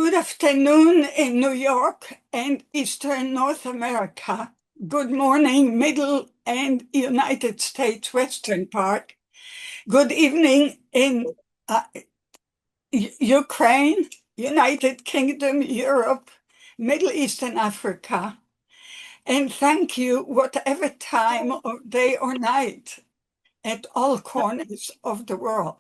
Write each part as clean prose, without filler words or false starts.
Good afternoon in New York and Eastern North America. Good morning, Middle and United States Western part. Good evening in Ukraine, United Kingdom, Europe, Middle East and Africa. And thank you, whatever time of day or night, at all corners of the world.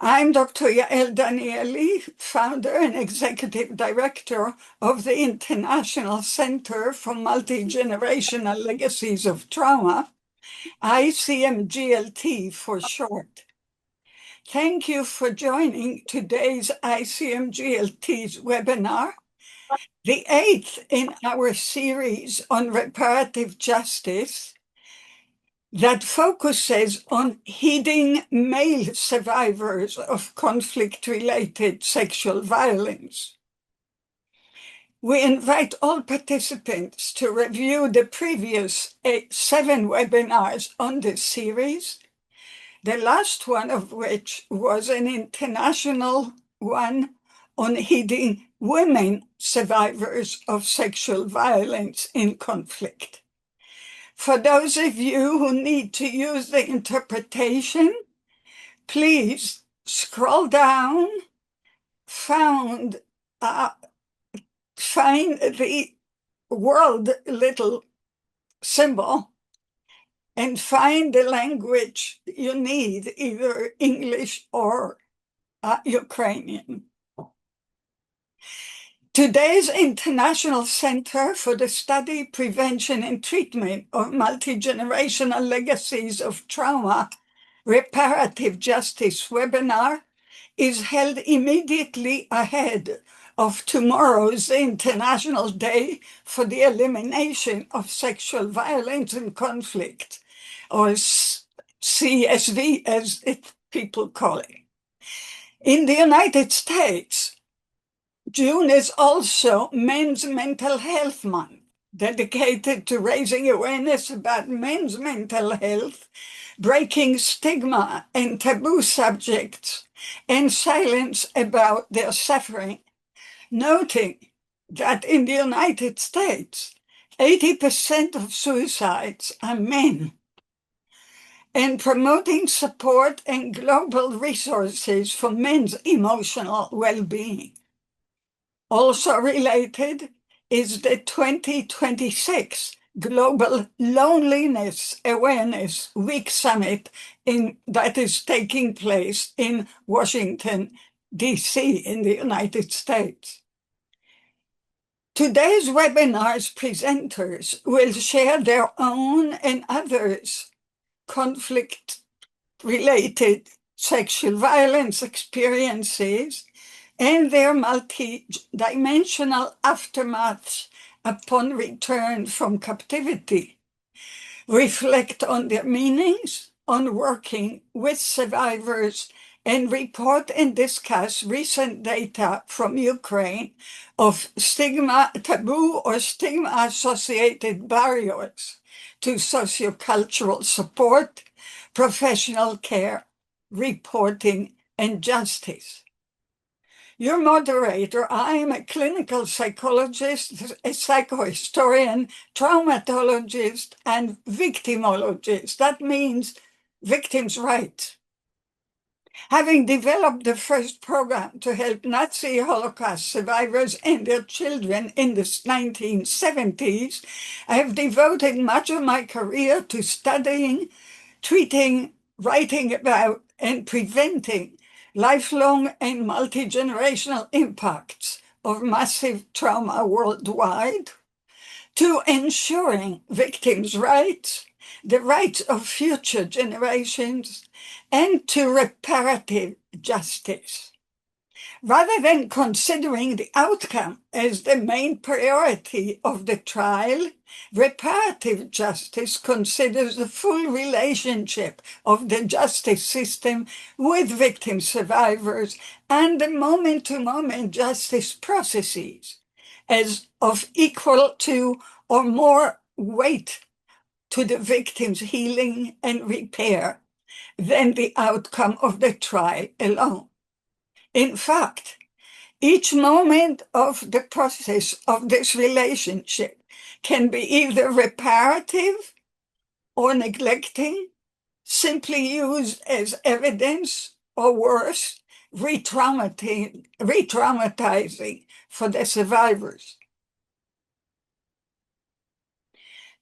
I'm Dr. Yael Danieli, founder and executive director of the International Center for Multigenerational Legacies of Trauma, ICMGLT for short. Thank you for joining today's ICMGLT's webinar, the 8th in our series on reparative justice, that focuses on heeding male survivors of conflict-related sexual violence. We invite all participants to review the previous 7 webinars on this series, the last one of which was an international one on heeding women survivors of sexual violence in conflict. For those of you who need to use the interpretation, please scroll down, find the world little symbol, and find the language you need, either English or Ukrainian. Today's International Center for the Study, Prevention, and Treatment of Multigenerational Legacies of Trauma, Reparative Justice webinar is held immediately ahead of tomorrow's International Day for the Elimination of Sexual Violence and Conflict, or CSV as people call it. In the United States, June is also Men's Mental Health Month, dedicated to raising awareness about men's mental health, breaking stigma and taboo subjects, and silence about their suffering, noting that in the United States, 80% of suicides are men, and promoting support and global resources for men's emotional well-being. Also related is the 2026 Global Loneliness Awareness Week Summit that is taking place in Washington, D.C. in the United States. Today's webinar's presenters will share their own and others' conflict-related sexual violence experiences and their multidimensional aftermaths upon return from captivity, reflect on their meanings, on working with survivors, and report and discuss recent data from Ukraine of taboo or stigma-associated barriers to sociocultural support, professional care, reporting, and justice. Your moderator, I am a clinical psychologist, a psychohistorian, traumatologist, and victimologist. That means victims' rights. Having developed the first program to help Nazi Holocaust survivors and their children in the 1970s, I have devoted much of my career to studying, treating, writing about, and preventing lifelong and multi-generational impacts of massive trauma worldwide, to ensuring victims' rights, the rights of future generations, and to reparative justice. Rather than considering the outcome as the main priority of the trial, reparative justice considers the full relationship of the justice system with victim survivors and the moment-to-moment justice processes as of equal to or more weight to the victim's healing and repair than the outcome of the trial alone. In fact, Each moment of the process of this relationship can be either reparative or neglecting, simply used as evidence, or worse, re-traumatizing for the survivors.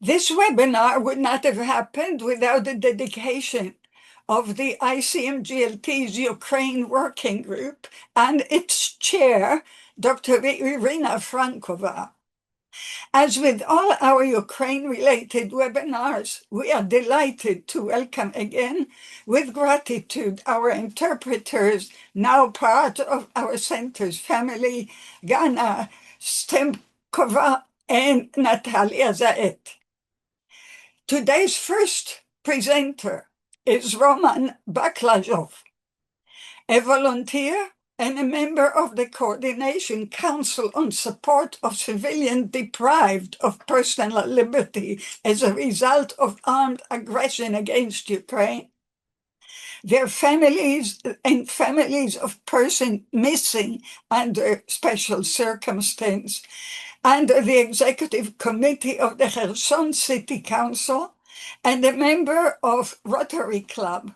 This webinar would not have happened without the dedication of the ICMGLT's Ukraine Working Group and its chair, Dr. Irina Frankova. As with all our Ukraine-related webinars, we are delighted to welcome again, with gratitude, our interpreters, now part of our center's family, Gana Stemkova and Natalia Zaet. Today's first presenter is Roman Baklazhov, a volunteer and a member of the Coordination Council on Support of Civilians Deprived of Personal Liberty as a result of armed aggression against Ukraine. Their families and families of persons missing under special circumstance, under the Executive Committee of the Kherson City Council, and a member of Rotary Club.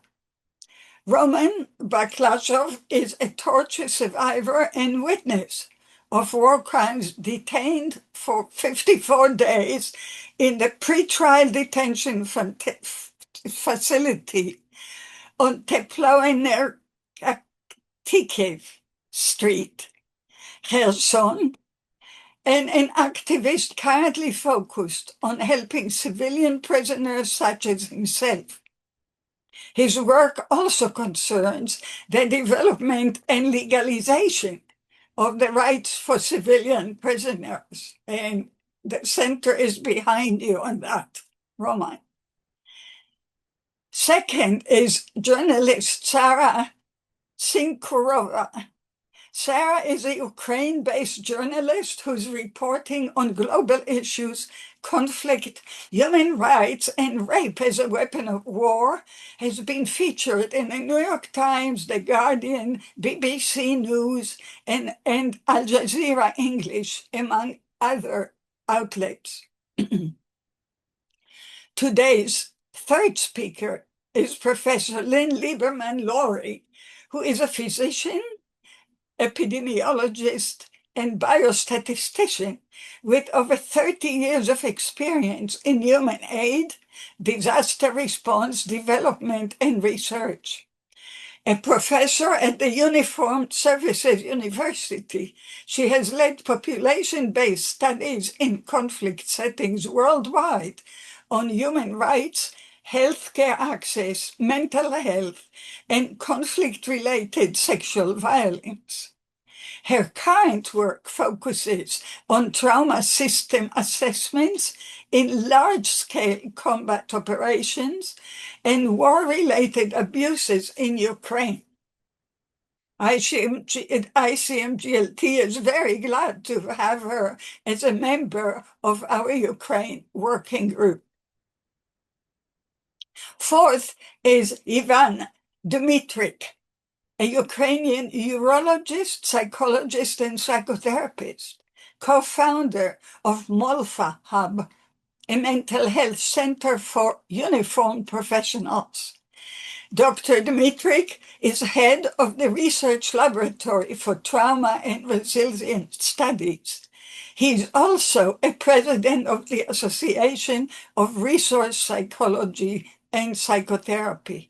Roman Baklazhov is a torture survivor and witness of war crimes, detained for 54 days in the pretrial detention facility on Teploenerhetykiv Street, Kherson, and an activist currently focused on helping civilian prisoners such as himself. His work also concerns the development and legalization of the rights for civilian prisoners, and the center is behind you on that, Roman. Second is journalist Sarah Sinkurova. Sarah is a Ukraine-based journalist whose reporting on global issues, conflict, human rights, and rape as a weapon of war has been featured in the New York Times, The Guardian, BBC News, and Al Jazeera English, among other outlets. Today's third speaker is Professor Lynn Lieberman-Laurie, who is a physician, epidemiologist, and biostatistician with over 30 years of experience in human aid, disaster response, development, and research. A professor at the Uniformed Services University, she has led population-based studies in conflict settings worldwide on human rights, healthcare access, mental health, and conflict-related sexual violence. Her current work focuses on trauma system assessments in large-scale combat operations and war-related abuses in Ukraine. ICMGLT is very glad to have her as a member of our Ukraine working group. Fourth is Ivan Dmytryk, a Ukrainian urologist, psychologist, and psychotherapist, co-founder of MOLFA Hub, a mental health center for uniformed professionals. Dr. Dmytryk is head of the Research Laboratory for Trauma and Resilience Studies. He's also a president of the Association of Resource Psychology and Psychotherapy.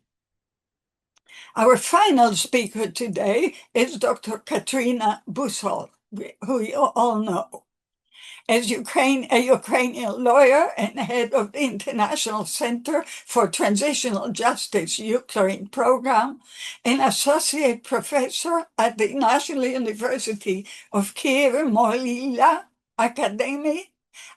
Our final speaker today is Dr. Katrina Busol, who you all know. As a Ukrainian lawyer and head of the International Center for Transitional Justice Ukraine program, an associate professor at the National University of Kyiv-Mohyla Academy,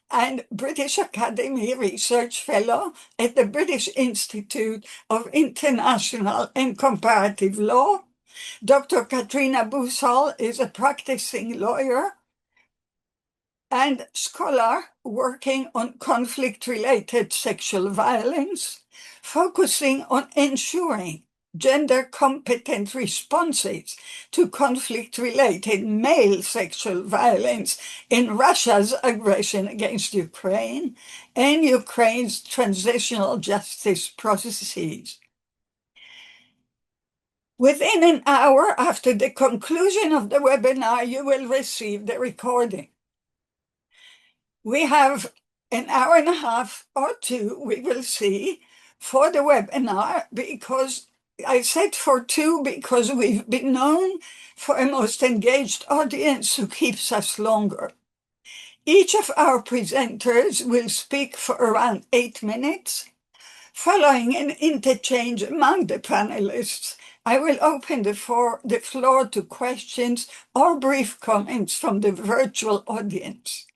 and British Academy Research Fellow at the British Institute of International and Comparative Law. Dr. Katrina Busol is a practicing lawyer and scholar working on conflict-related sexual violence, focusing on ensuring gender-competent responses to conflict-related male sexual violence in Russia's aggression against Ukraine and Ukraine's transitional justice processes. Within an hour after the conclusion of the webinar, you will receive the recording. We have an hour and a half or two, we will see, for the webinar, because I said for two because we've been known for a most engaged audience who keeps us longer. Each of our presenters will speak for around 8 minutes. Following an interchange among the panelists, I will open the floor to questions or brief comments from the virtual audience.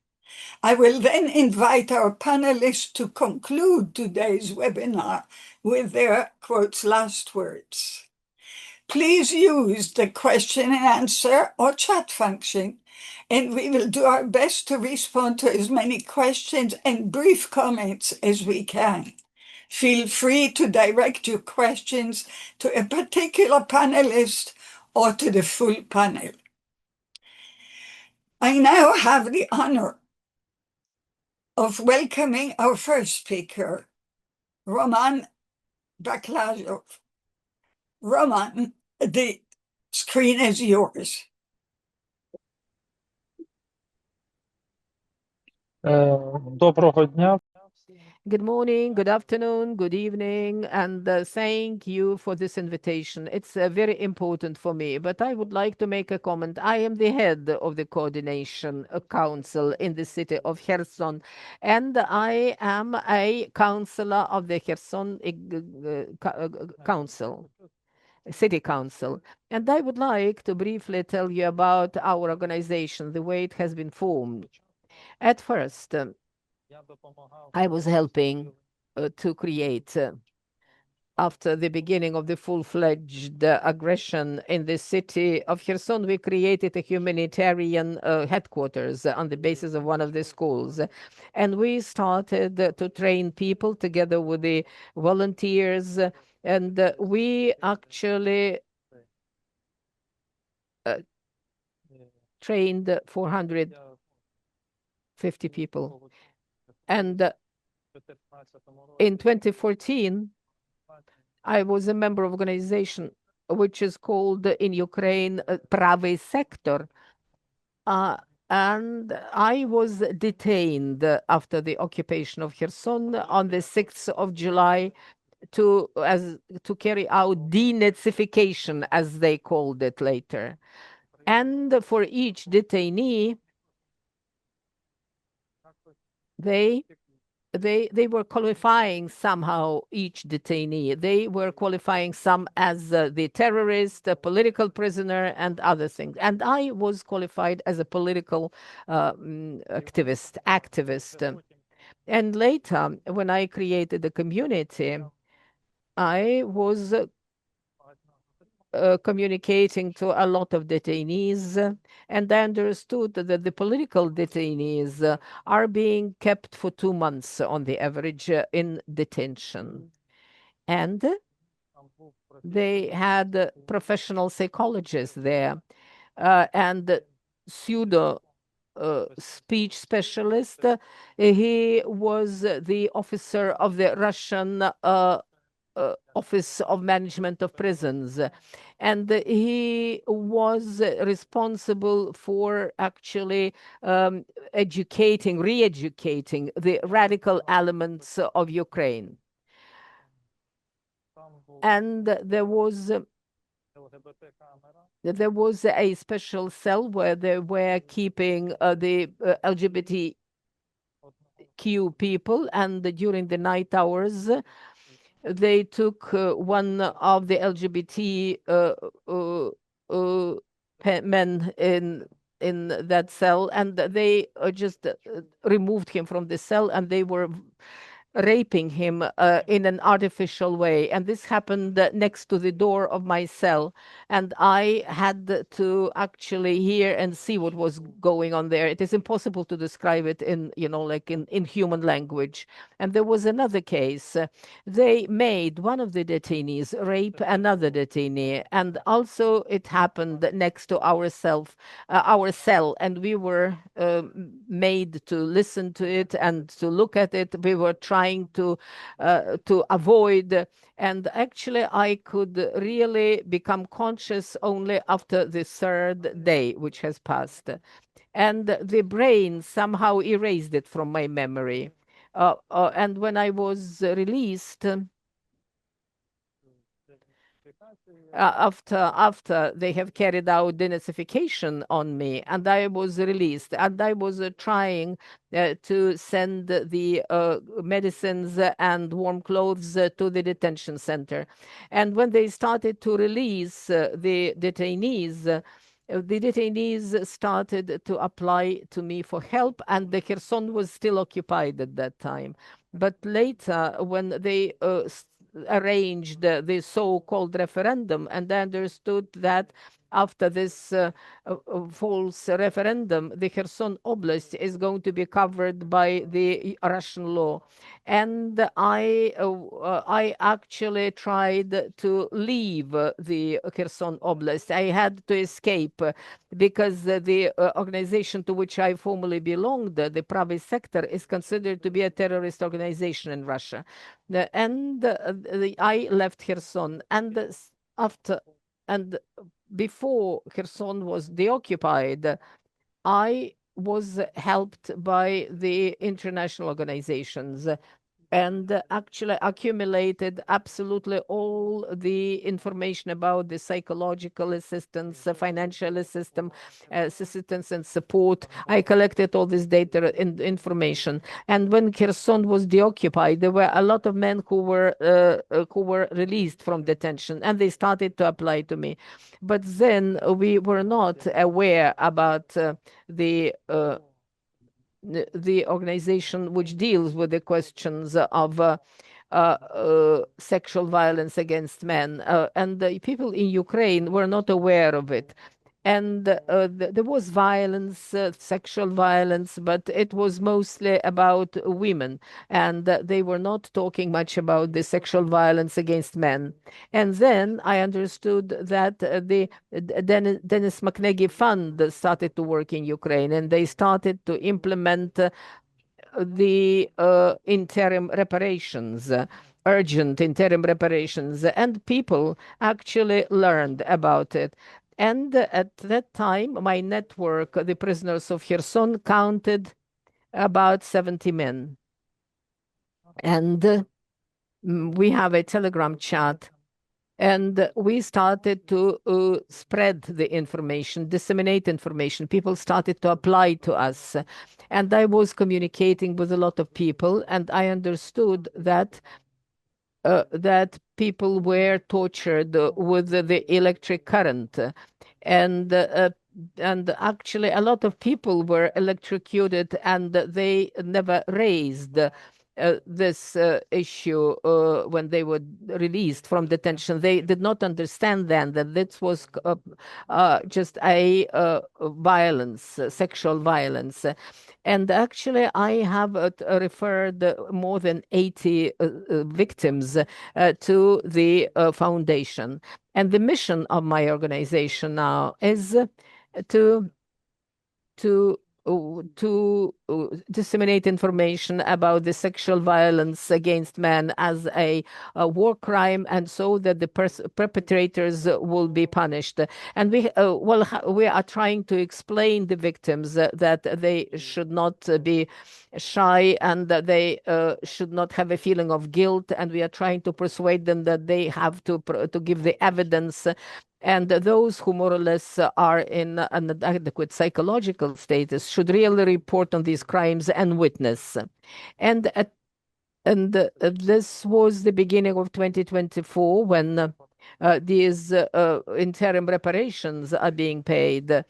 I will then invite our panelists to conclude today's webinar with their, quotes, last words. Please use the question and answer or chat function, and we will do our best to respond to as many questions and brief comments as we can. Feel free to direct your questions to a particular panelist or to the full panel. I now have the honor of welcoming our first speaker, Roman Baklazhov. Roman, the screen is yours. Доброго дня. Good morning, good afternoon, good evening, and thank you for this invitation. It's very important for me, but I would like to make a comment. I am the head of the coordination council in the city of Kherson, and I am a councillor of the Kherson council. City Council. And I would like to briefly tell you about our organization, the way it has been formed. At first, I was helping to create, after the beginning of the full-fledged aggression in the city of Kherson, we created a humanitarian headquarters on the basis of one of the schools. And we started to train people together with the volunteers, and we actually trained 450 people. And in 2014, I was a member of organization which is called in Ukraine Pravy Sector. And I was detained after the occupation of Kherson on the 6th of July to carry out denazification, as they called it later. And for each detainee, they were qualifying somehow each detainee. They were qualifying some as the terrorist, a political prisoner, and other things. And I was qualified as a political activist. And later, when I created the community, I was communicating to a lot of detainees, and I understood that the political detainees are being kept for 2 months on the average in detention. And they had professional psychologists there and pseudo speech specialist. He was the officer of the Russian Office of Management of Prisons. And he was responsible for actually re-educating the radical elements of Ukraine. And there was a special cell where they were keeping the LGBTQ people, and during the night hours, they took one of the LGBT men in that cell, and they just removed him from the cell, and they were raping him in an artificial way. And this happened next to the door of my cell. And I had to actually hear and see what was going on there. It is impossible to describe it in, like in human language. And there was another case. They made one of the detainees rape another detainee. And also it happened next to our cell. And we were made to listen to it and to look at it. We were trying to avoid, and actually I could really become conscious only after the third day, which has passed, and the brain somehow erased it from my memory. And when I was released, after they have carried out denazification on me, and I was released, and I was trying to send the medicines and warm clothes to the detention center. And when they started to release the detainees started to apply to me for help, and the Kherson was still occupied at that time. But later, when they arranged the so-called referendum, and I understood that after this false referendum, the Kherson Oblast is going to be covered by the Russian law. And I actually tried to leave the Kherson Oblast. I had to escape because the organization to which I formerly belonged, the private sector, is considered to be a terrorist organization in Russia. I left Kherson, and after and before Kherson was deoccupied, I was helped by the international organizations and actually accumulated absolutely all the information about the psychological assistance, financial assistance and support. I collected all this data and information. And when Kherson was deoccupied, there were a lot of men who were released from detention, and they started to apply to me. But then we were not aware about the organization which deals with the questions of sexual violence against men. And the people in Ukraine were not aware of it. And there was violence, sexual violence, but it was mostly about women. And they were not talking much about the sexual violence against men. And then I understood that the Dennis McNaghy Fund started to work in Ukraine, and they started to implement the interim reparations, urgent interim reparations, and people actually learned about it. And at that time, my network, the prisoners of Kherson, counted about 70 men. And we have a Telegram chat. And we started to spread the information, disseminate information. People started to apply to us. And I was communicating with a lot of people, and I understood that people were tortured with the electric current. And actually, a lot of people were electrocuted, and they never raised this issue when they were released from detention. They did not understand then that this was just a violence, sexual violence. And actually, I have referred more than 80 victims to the foundation. And the mission of my organization now is to disseminate information about the sexual violence against men as a war crime, and so that the perpetrators will be punished. And we are trying to explain the victims that they should not be shy, and that they should not have a feeling of guilt. And we are trying to persuade them that they have to give the evidence, and those who more or less are in an adequate psychological status should really report on these crimes and witness. And this was the beginning of 2024, when these interim reparations are being paid.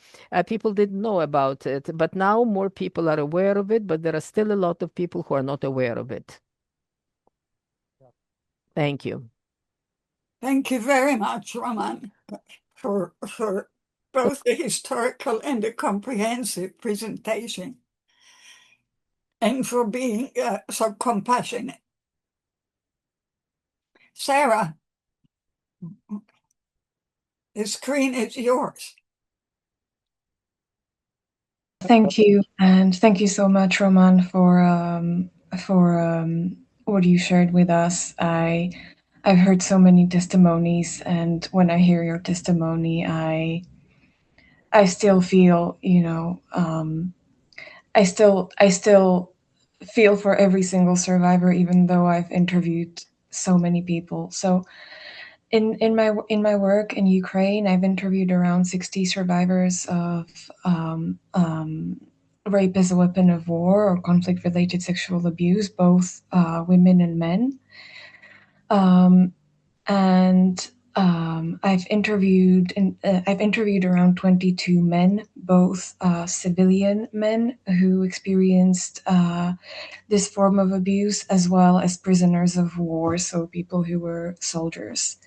People didn't know about it, but now more people are aware of it, but there are still a lot of people who are not aware of it. Thank you. Thank you very much, Roman, for both the historical and the comprehensive presentation, and for being so compassionate. Sarah, the screen is yours. Thank you, and thank you so much, Roman, for what you shared with us. I've heard so many testimonies, and when I hear your testimony, I still feel, I still feel for every single survivor, even though I've interviewed so many people. So in my work in Ukraine, I've interviewed around 60 survivors of rape as a weapon of war or conflict-related sexual abuse, both women and men. I've interviewed around 22 men, both civilian men who experienced this form of abuse, as well as prisoners of war, so people who were soldiers.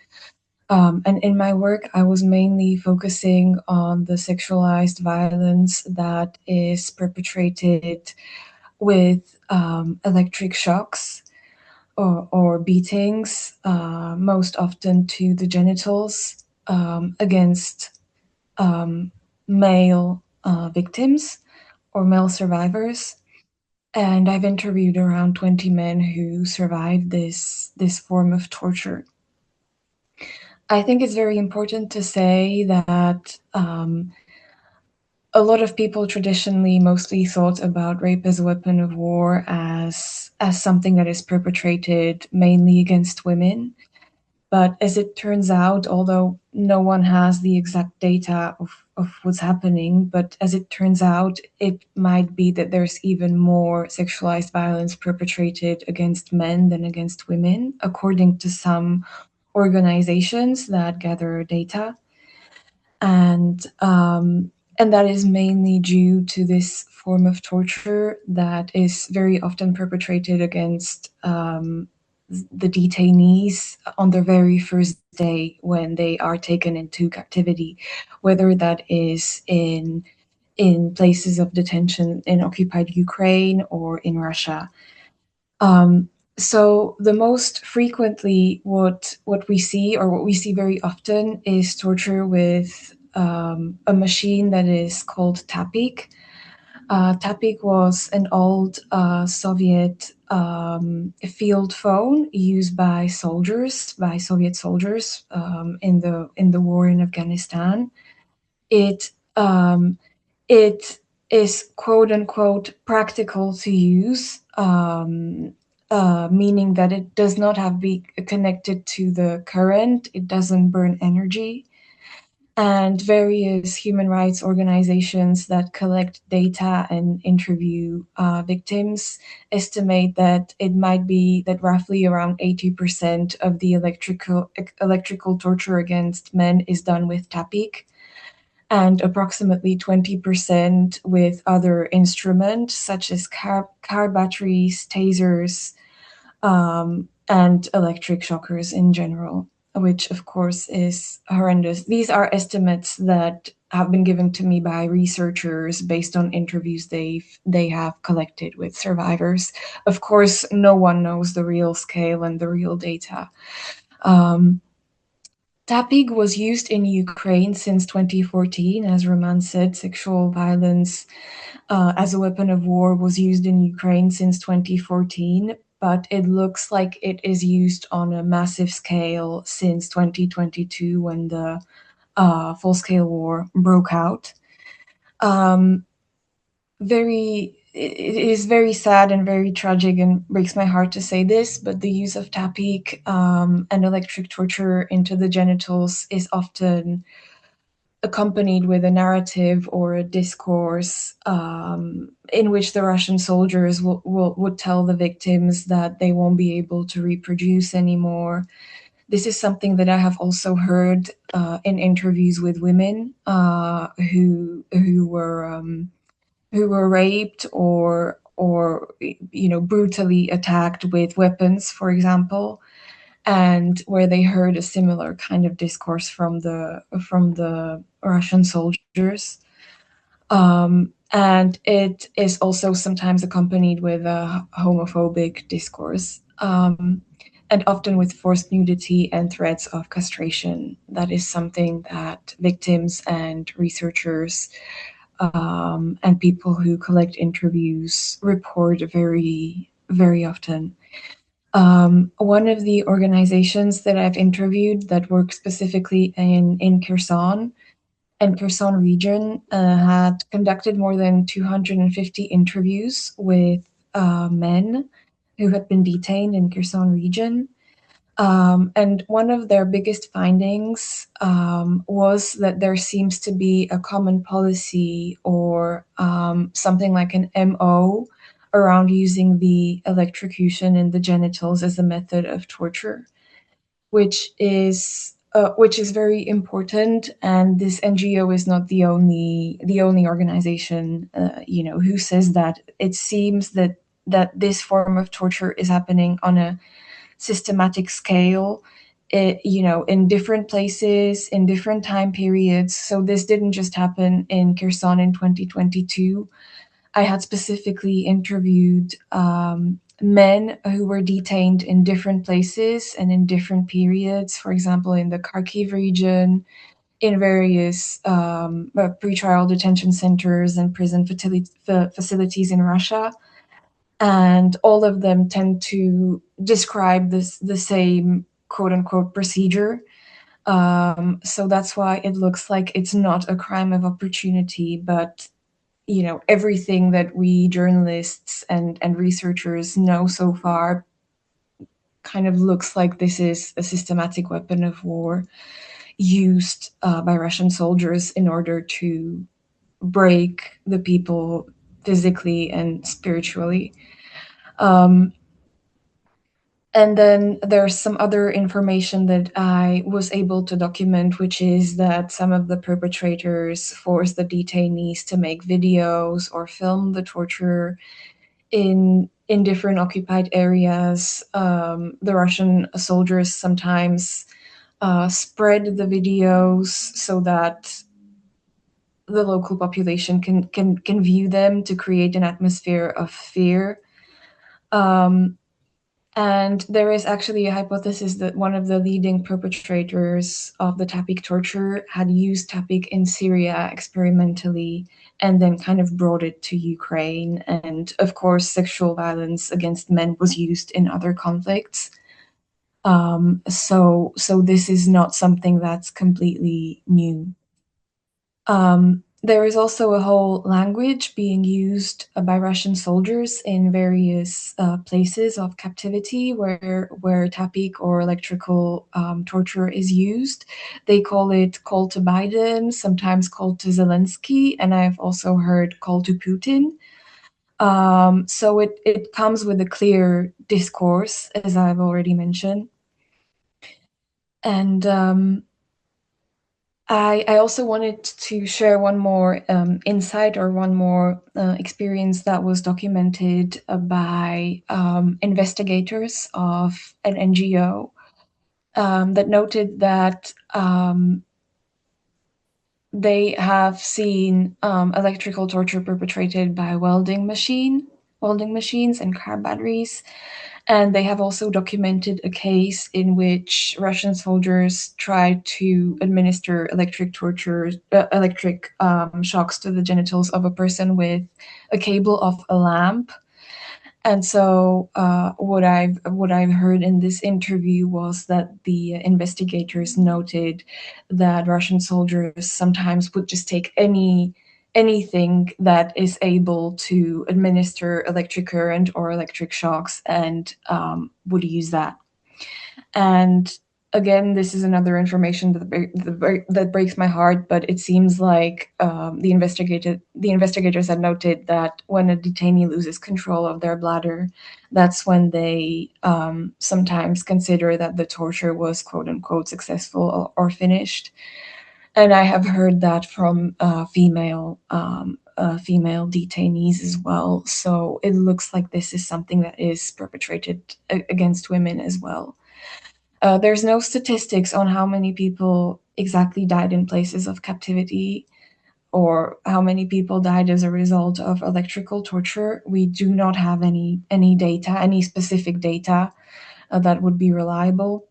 And in my work, I was mainly focusing on the sexualized violence that is perpetrated with electric shocks or beatings, most often to the genitals, against male victims or male survivors. And I've interviewed around 20 men who survived this form of torture. I think it's very important to say that a lot of people traditionally mostly thought about rape as a weapon of war as something that is perpetrated mainly against women. But as it turns out, although no one has the exact data of what's happening, but as it turns out, it might be that there's even more sexualized violence perpetrated against men than against women, according to some organizations that gather data. And that is mainly due to this form of torture that is very often perpetrated against the detainees on their very first day when they are taken into captivity, whether that is in places of detention in occupied Ukraine or in Russia. So the most frequently what we see, or what we see very often, is torture with a machine that is called Tapik. Tapik was an old Soviet field phone used by Soviet soldiers in the war in Afghanistan. It is quote unquote practical to use, meaning that it does not have to be connected to the current. It doesn't burn energy. And various human rights organizations that collect data and interview victims estimate that it might be that roughly around 80% of the electrical torture against men is done with Tapik, and approximately 20% with other instruments such as car batteries, tasers, and electric shockers in general, which of course is horrendous. These are estimates that have been given to me by researchers based on interviews they have collected with survivors. Of course, no one knows the real scale and the real data. Tapig was used in Ukraine since 2014. As Roman said, sexual violence as a weapon of war was used in Ukraine since 2014, but it looks like it is used on a massive scale since 2022 when the full-scale war broke out. It is very sad and very tragic and breaks my heart to say this, but the use of Tapik and electric torture into the genitals is often accompanied with a narrative or a discourse in which the Russian soldiers would tell the victims that they won't be able to reproduce anymore. This is something that I have also heard in interviews with women who were raped or brutally attacked with weapons, for example. and where they heard a similar kind of discourse from the Russian soldiers. And it is also sometimes accompanied with a homophobic discourse, and often with forced nudity and threats of castration. That is something that victims and researchers and people who collect interviews report very, very often. One of the organizations that I've interviewed that work specifically in Kherson and Kherson region had conducted more than 250 interviews with men who had been detained in Kherson region. And one of their biggest findings was that there seems to be a common policy or something like an MO around using the electrocution in the genitals as a method of torture, which is very important. And this NGO is not the only organization, who says that. It seems that this form of torture is happening on a systematic scale, in different places, in different time periods. So this didn't just happen in Kherson in 2022. I had specifically interviewed men who were detained in different places and in different periods, for example, in the Kharkiv region, in various pretrial detention centers and prison facilities in Russia. And all of them tend to describe the same quote-unquote procedure. So that's why it looks like it's not a crime of opportunity, but everything that we journalists and researchers know so far kind of looks like this is a systematic weapon of war used by Russian soldiers in order to break the people physically and spiritually. And then there's some other information that I was able to document, which is that some of the perpetrators force the detainees to make videos or film the torture in different occupied areas. The Russian soldiers sometimes spread the videos so that the local population can view them to create an atmosphere of fear. And there is actually a hypothesis that one of the leading perpetrators of the Tapik torture had used Tapik in Syria experimentally and then kind of brought it to Ukraine. And of course, sexual violence against men was used in other conflicts. So this is not something that's completely new. There is also a whole language being used by Russian soldiers in various places of captivity where Tapik or electrical torture is used. They call it "call to Biden," sometimes "call to Zelensky," and I've also heard "call to Putin." So it comes with a clear discourse, as I've already mentioned. And I also wanted to share one more insight or one more experience that was documented by investigators of an NGO that noted that they have seen electrical torture perpetrated by welding machines and car batteries. And they have also documented a case in which Russian soldiers tried to administer electric shocks to the genitals of a person with a cable of a lamp. And so what I've heard in this interview was that the investigators noted that Russian soldiers sometimes would just take anything that is able to administer electric current or electric shocks and would use that. And again, this is another information that breaks my heart, but it seems like the investigators had noted that when a detainee loses control of their bladder, that's when they sometimes consider that the torture was quote unquote successful or finished. And I have heard that from female detainees as well. So it looks like this is something that is perpetrated against women as well. There's no statistics on how many people exactly died in places of captivity or how many people died as a result of electrical torture. We do not have any data, any specific data that would be reliable.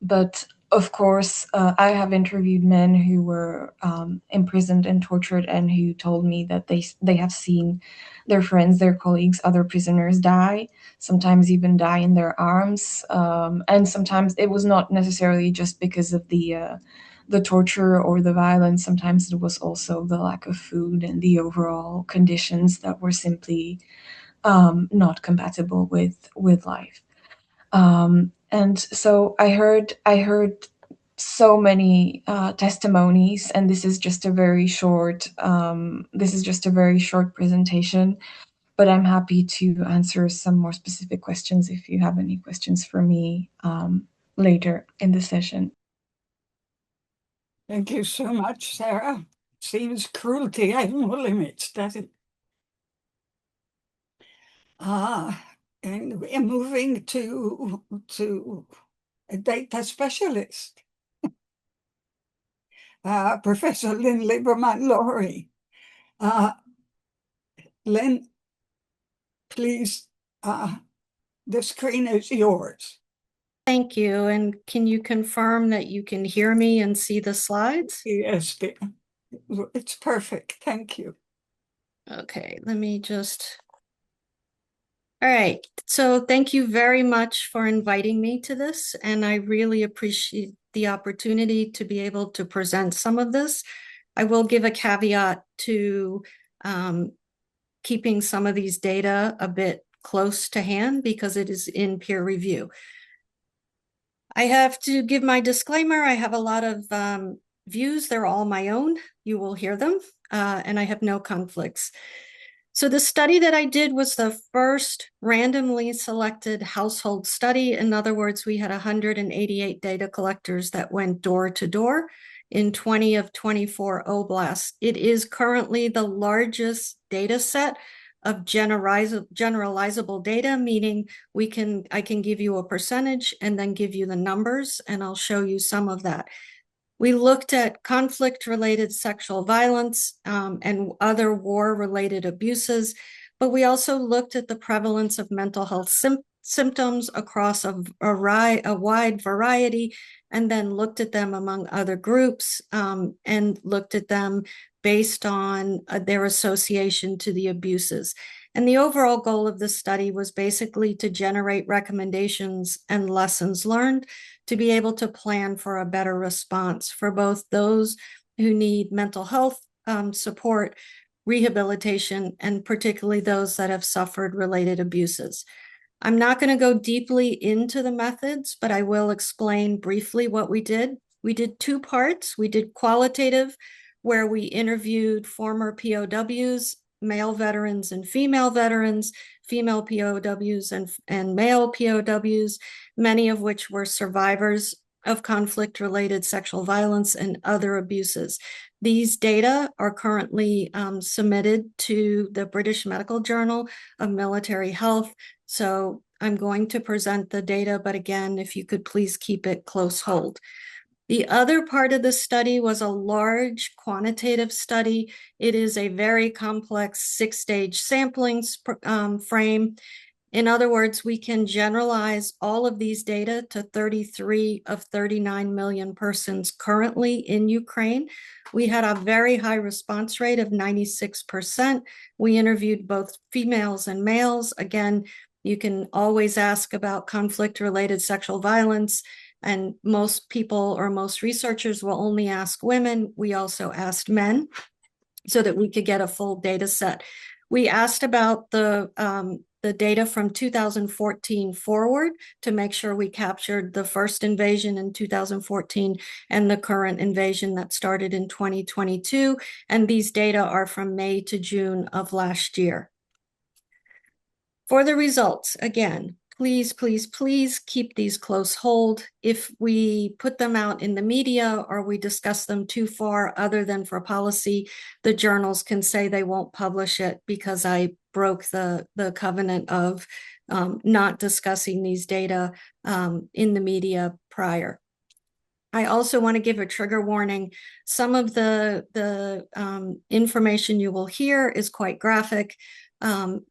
But of course, I have interviewed men who were imprisoned and tortured and who told me that they have seen their friends, their colleagues, other prisoners die, sometimes even die in their arms. And sometimes it was not necessarily just because of the torture or the violence. Sometimes it was also the lack of food and the overall conditions that were simply not compatible with life. And so I heard so many testimonies, and this is just a very short presentation. But I'm happy to answer some more specific questions if you have any questions for me later in the session. Thank you so much, Sarah. Seems cruelty has no limits, doesn't it? And we're moving to a data specialist, Professor Lynn Lieberman-Laurie. Lynn, please, the screen is yours. Thank you. And can you confirm that you can hear me and see the slides? Yes, dear. It's perfect. Thank you. Okay, let me just... All right, so thank you very much for inviting me to this, and I really appreciate the opportunity to be able to present some of this. I will give a caveat to keeping some of these data a bit close to hand because it is in peer review. I have to give my disclaimer. I have a lot of views. They're all my own. You will hear them, and I have no conflicts. So the study that I did was the first randomly selected household study. In other words, we had 188 data collectors that went door to door in 20 of 24 oblasts. It is currently the largest data set of generalizable data, meaning I can give you a percentage and then give you the numbers, and I'll show you some of that. We looked at conflict-related sexual violence and other war-related abuses, but we also looked at the prevalence of mental health symptoms across a wide variety, and then looked at them among other groups and looked at them based on their association to the abuses. And the overall goal of the study was basically to generate recommendations and lessons learned to be able to plan for a better response for both those who need mental health support, rehabilitation, and particularly those that have suffered related abuses. I'm not going to go deeply into the methods, but I will explain briefly what we did. We did two parts. We did qualitative, where we interviewed former POWs, male veterans and female veterans, female POWs and male POWs, many of which were survivors of conflict-related sexual violence and other abuses. These data are currently submitted to the British Medical Journal of Military Health. So I'm going to present the data, but again, if you could please keep it close hold. The other part of the study was a large quantitative study. It is a very complex 6-stage sampling frame. In other words, we can generalize all of these data to 33 of 39 million persons currently in Ukraine. We had a very high response rate of 96%. We interviewed both females and males. Again, you can always ask about conflict-related sexual violence, and most people or most researchers will only ask women. We also asked men so that we could get a full data set. We asked about the data from 2014 forward to make sure we captured the first invasion in 2014 and the current invasion that started in 2022. And these data are from May to June of last year. For the results, again, please, please, please keep these close hold. If we put them out in the media or we discuss them too far other than for policy, the journals can say they won't publish it because I broke the covenant of not discussing these data in the media prior. I also want to give a trigger warning. Some of the information you will hear is quite graphic,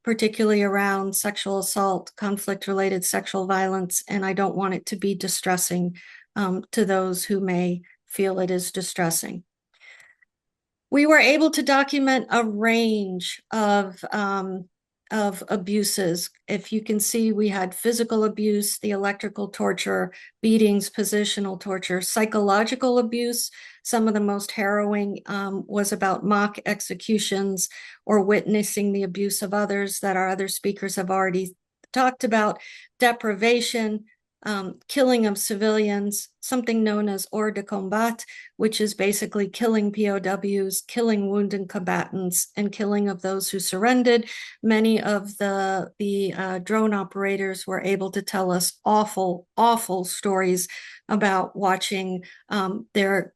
particularly around sexual assault, conflict-related sexual violence, and I don't want it to be distressing to those who may feel it is distressing. We were able to document a range of abuses. If you can see, we had physical abuse, the electrical torture, beatings, positional torture, psychological abuse. Some of the most harrowing was about mock executions or witnessing the abuse of others that our other speakers have already talked about, deprivation, killing of civilians, something known as hors de combat, which is basically killing POWs, killing wounded combatants, and killing of those who surrendered. Many of the drone operators were able to tell us awful, awful stories about watching their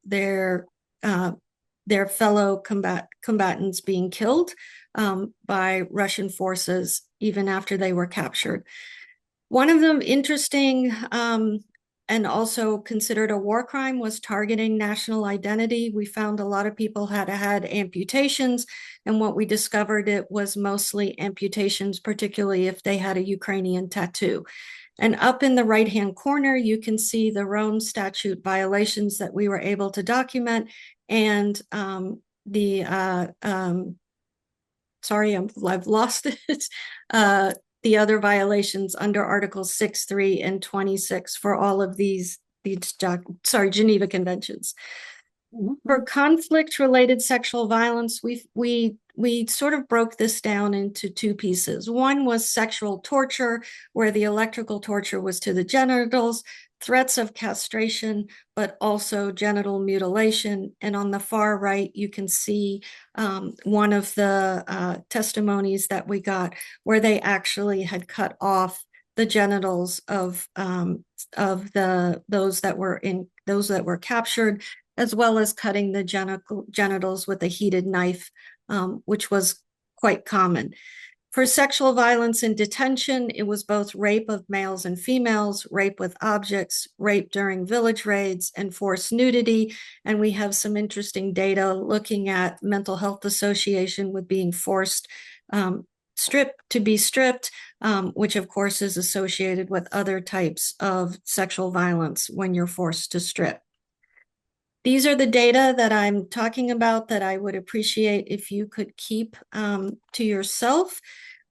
fellow combatants being killed by Russian forces even after they were captured. One of them interesting and also considered a war crime was targeting national identity. We found a lot of people had amputations, and what we discovered it was mostly amputations, particularly if they had a Ukrainian tattoo. And up in the right-hand corner, you can see the Rome Statute violations that we were able to document, and sorry, I've lost it. The other violations under Articles 6, 3, and 26 for all of these Geneva Conventions. For conflict-related sexual violence, we sort of broke this down into two pieces. One was sexual torture, where the electrical torture was to the genitals, threats of castration, but also genital mutilation. And on the far right, you can see one of the testimonies that we got where they actually had cut off the genitals of those that were captured, as well as cutting the genitals with a heated knife, which was quite common. For sexual violence in detention, it was both rape of males and females, rape with objects, rape during village raids, and forced nudity. And we have some interesting data looking at mental health association with being forced to be stripped, which of course is associated with other types of sexual violence when you're forced to strip. These are the data that I'm talking about that I would appreciate if you could keep to yourself.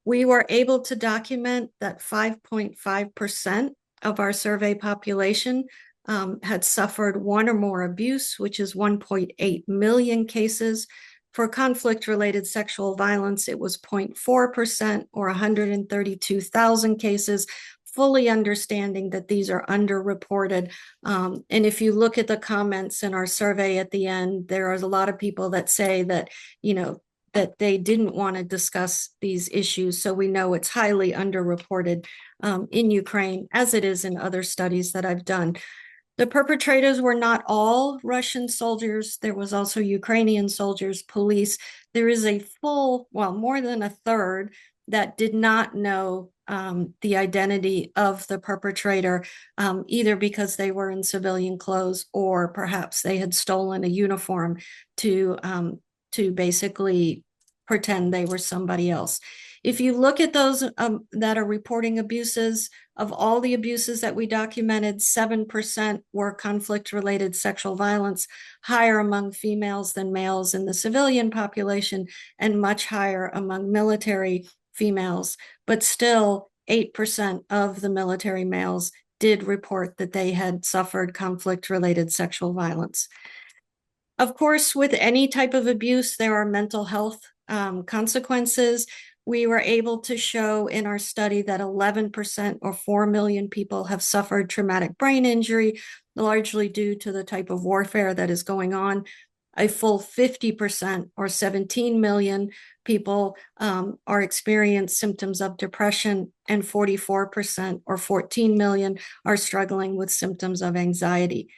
We were able to document that 5.5% of our survey population had suffered one or more abuse, which is 1.8 million cases. For conflict-related sexual violence, it was 0.4% or 132,000 cases, fully understanding that these are underreported. And if you look at the comments in our survey at the end, there are a lot of people that say that, that they didn't want to discuss these issues. So we know it's highly underreported in Ukraine, as it is in other studies that I've done. The perpetrators were not all Russian soldiers. There was also Ukrainian soldiers, police. There is a more than a third that did not know the identity of the perpetrator, either because they were in civilian clothes or perhaps they had stolen a uniform to basically pretend they were somebody else. If you look at those that are reporting abuses, of all the abuses that we documented, 7% were conflict-related sexual violence, higher among females than males in the civilian population, and much higher among military females. But still, 8% of the military males did report that they had suffered conflict-related sexual violence. Of course, with any type of abuse, there are mental health consequences. We were able to show in our study that 11% or 4 million people have suffered traumatic brain injury, largely due to the type of warfare that is going on. A full 50% or 17 million people are experiencing symptoms of depression, and 44% or 14 million are struggling with symptoms of anxiety.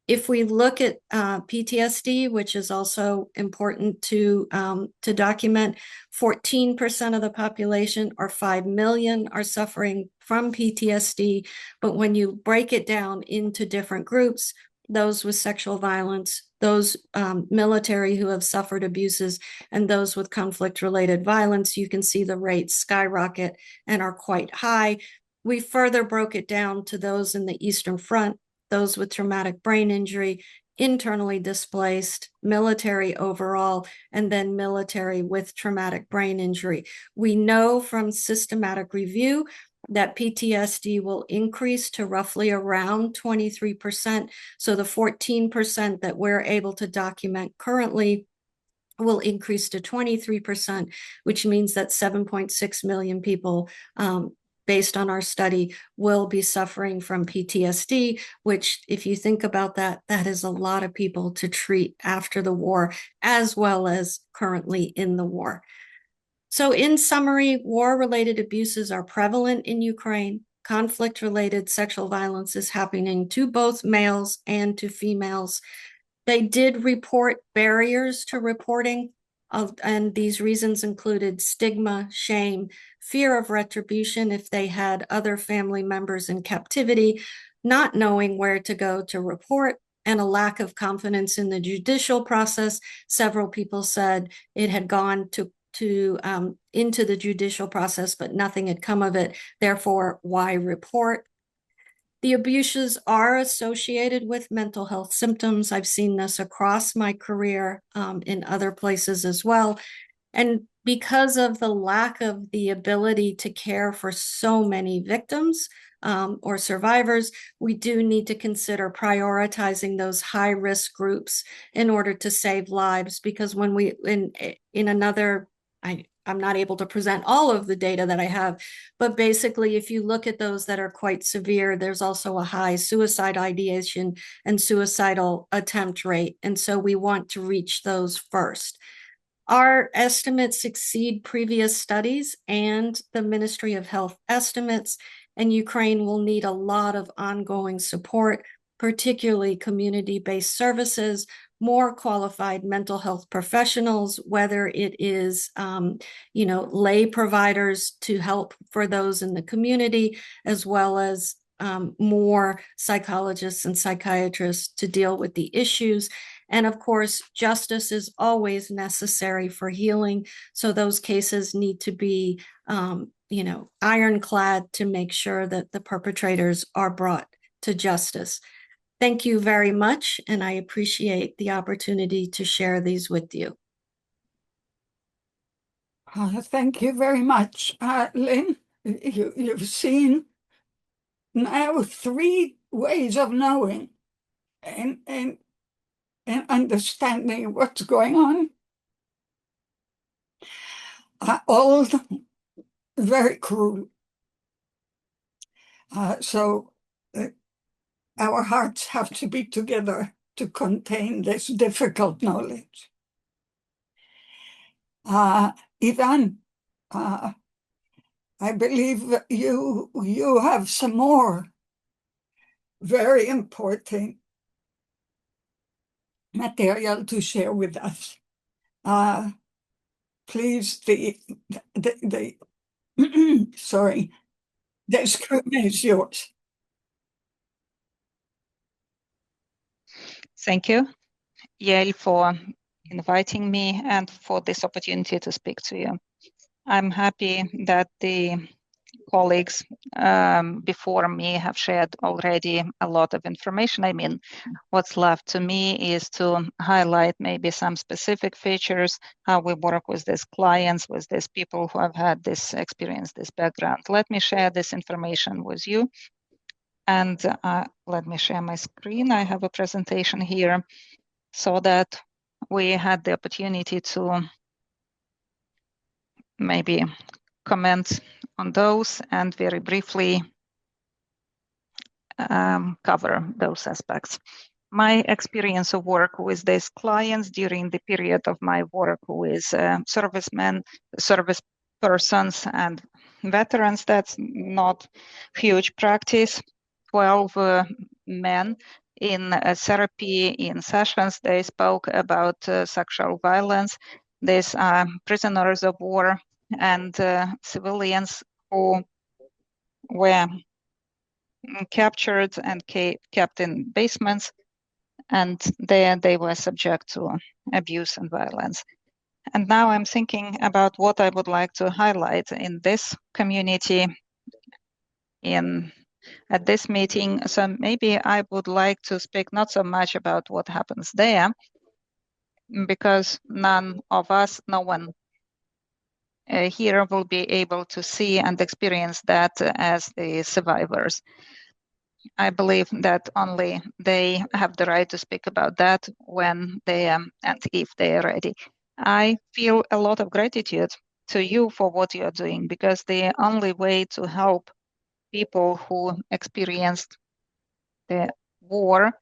If we look at PTSD, which is also important to document, 14% of the population, or 5 million, are suffering from PTSD. But when you break it down into different groups, those with sexual violence, those military who have suffered abuses, and those with conflict-related violence, you can see the rates skyrocket and are quite high. We further broke it down to those in the Eastern Front, those with traumatic brain injury, internally displaced, military overall, and then military with traumatic brain injury. We know from systematic review that PTSD will increase to roughly around 23%. So the 14% that we're able to document currently will increase to 23%, which means that 7.6 million people, based on our study, will be suffering from PTSD, which, if you think about that, that is a lot of people to treat after the war, as well as currently in the war. So in summary, war-related abuses are prevalent in Ukraine. Conflict-related sexual violence is happening to both males and to females. They did report barriers to reporting, and these reasons included stigma, shame, fear of retribution if they had other family members in captivity, not knowing where to go to report, and a lack of confidence in the judicial process. Several people said it had gone into the judicial process, but nothing had come of it. Therefore, why report? The abuses are associated with mental health symptoms. I've seen this across my career in other places as well. And because of the lack of the ability to care for so many victims or survivors, we do need to consider prioritizing those high-risk groups in order to save lives. Because when we, in another, I'm not able to present all of the data that I have, but basically, if you look at those that are quite severe, there's also a high suicide ideation and suicidal attempt rate. And so we want to reach those first. Our estimates exceed previous studies and the Ministry of Health estimates, and Ukraine will need a lot of ongoing support, particularly community-based services, more qualified mental health professionals, whether it is, lay providers to help for those in the community, as well as more psychologists and psychiatrists to deal with the issues. And of course, justice is always necessary for healing. So those cases need to be, ironclad to make sure that the perpetrators are brought to justice. Thank you very much, and I appreciate the opportunity to share these with you. Thank you very much. Lynn, you've seen now 3 ways of knowing and understanding what's going on. All very cruel. So our hearts have to be together to contain this difficult knowledge. Ivan, I believe you have some more very important material to share with us. Please, sorry, the screen is yours. Thank you, Yael, for inviting me and for this opportunity to speak to you. I'm happy that the colleagues before me have shared already a lot of information. I mean, what's left to me is to highlight maybe some specific features, how we work with these clients, with these people who have had this experience, this background. Let me share this information with you. And let me share my screen. I have a presentation here so that we had the opportunity to maybe comment on those and very briefly cover those aspects. My experience of work with these clients during the period of my work with servicemen, service persons and veterans, that's not huge practice. 12 men in therapy, in sessions, they spoke about sexual violence. These are prisoners of war and civilians who were captured and kept in basements, and there they were subject to abuse and violence. And now I'm thinking about what I would like to highlight in this community at this meeting. So maybe I would like to speak not so much about what happens there, because none of us, no one here will be able to see and experience that as the survivors. I believe that only they have the right to speak about that when they and if they are ready. I feel a lot of gratitude to you for what you are doing, because the only way to help people who experienced the war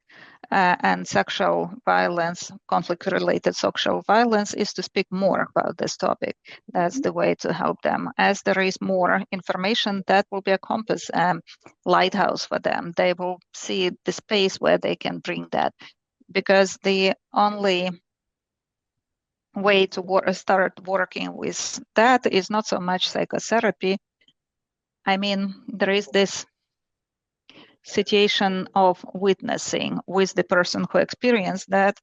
and sexual violence, conflict-related sexual violence, is to speak more about this topic. That's the way to help them. As there is more information, that will be a compass, lighthouse for them. They will see the space where they can bring that, because the only way to start working with that is not so much psychotherapy. I mean, there is this situation of witnessing with the person who experienced that,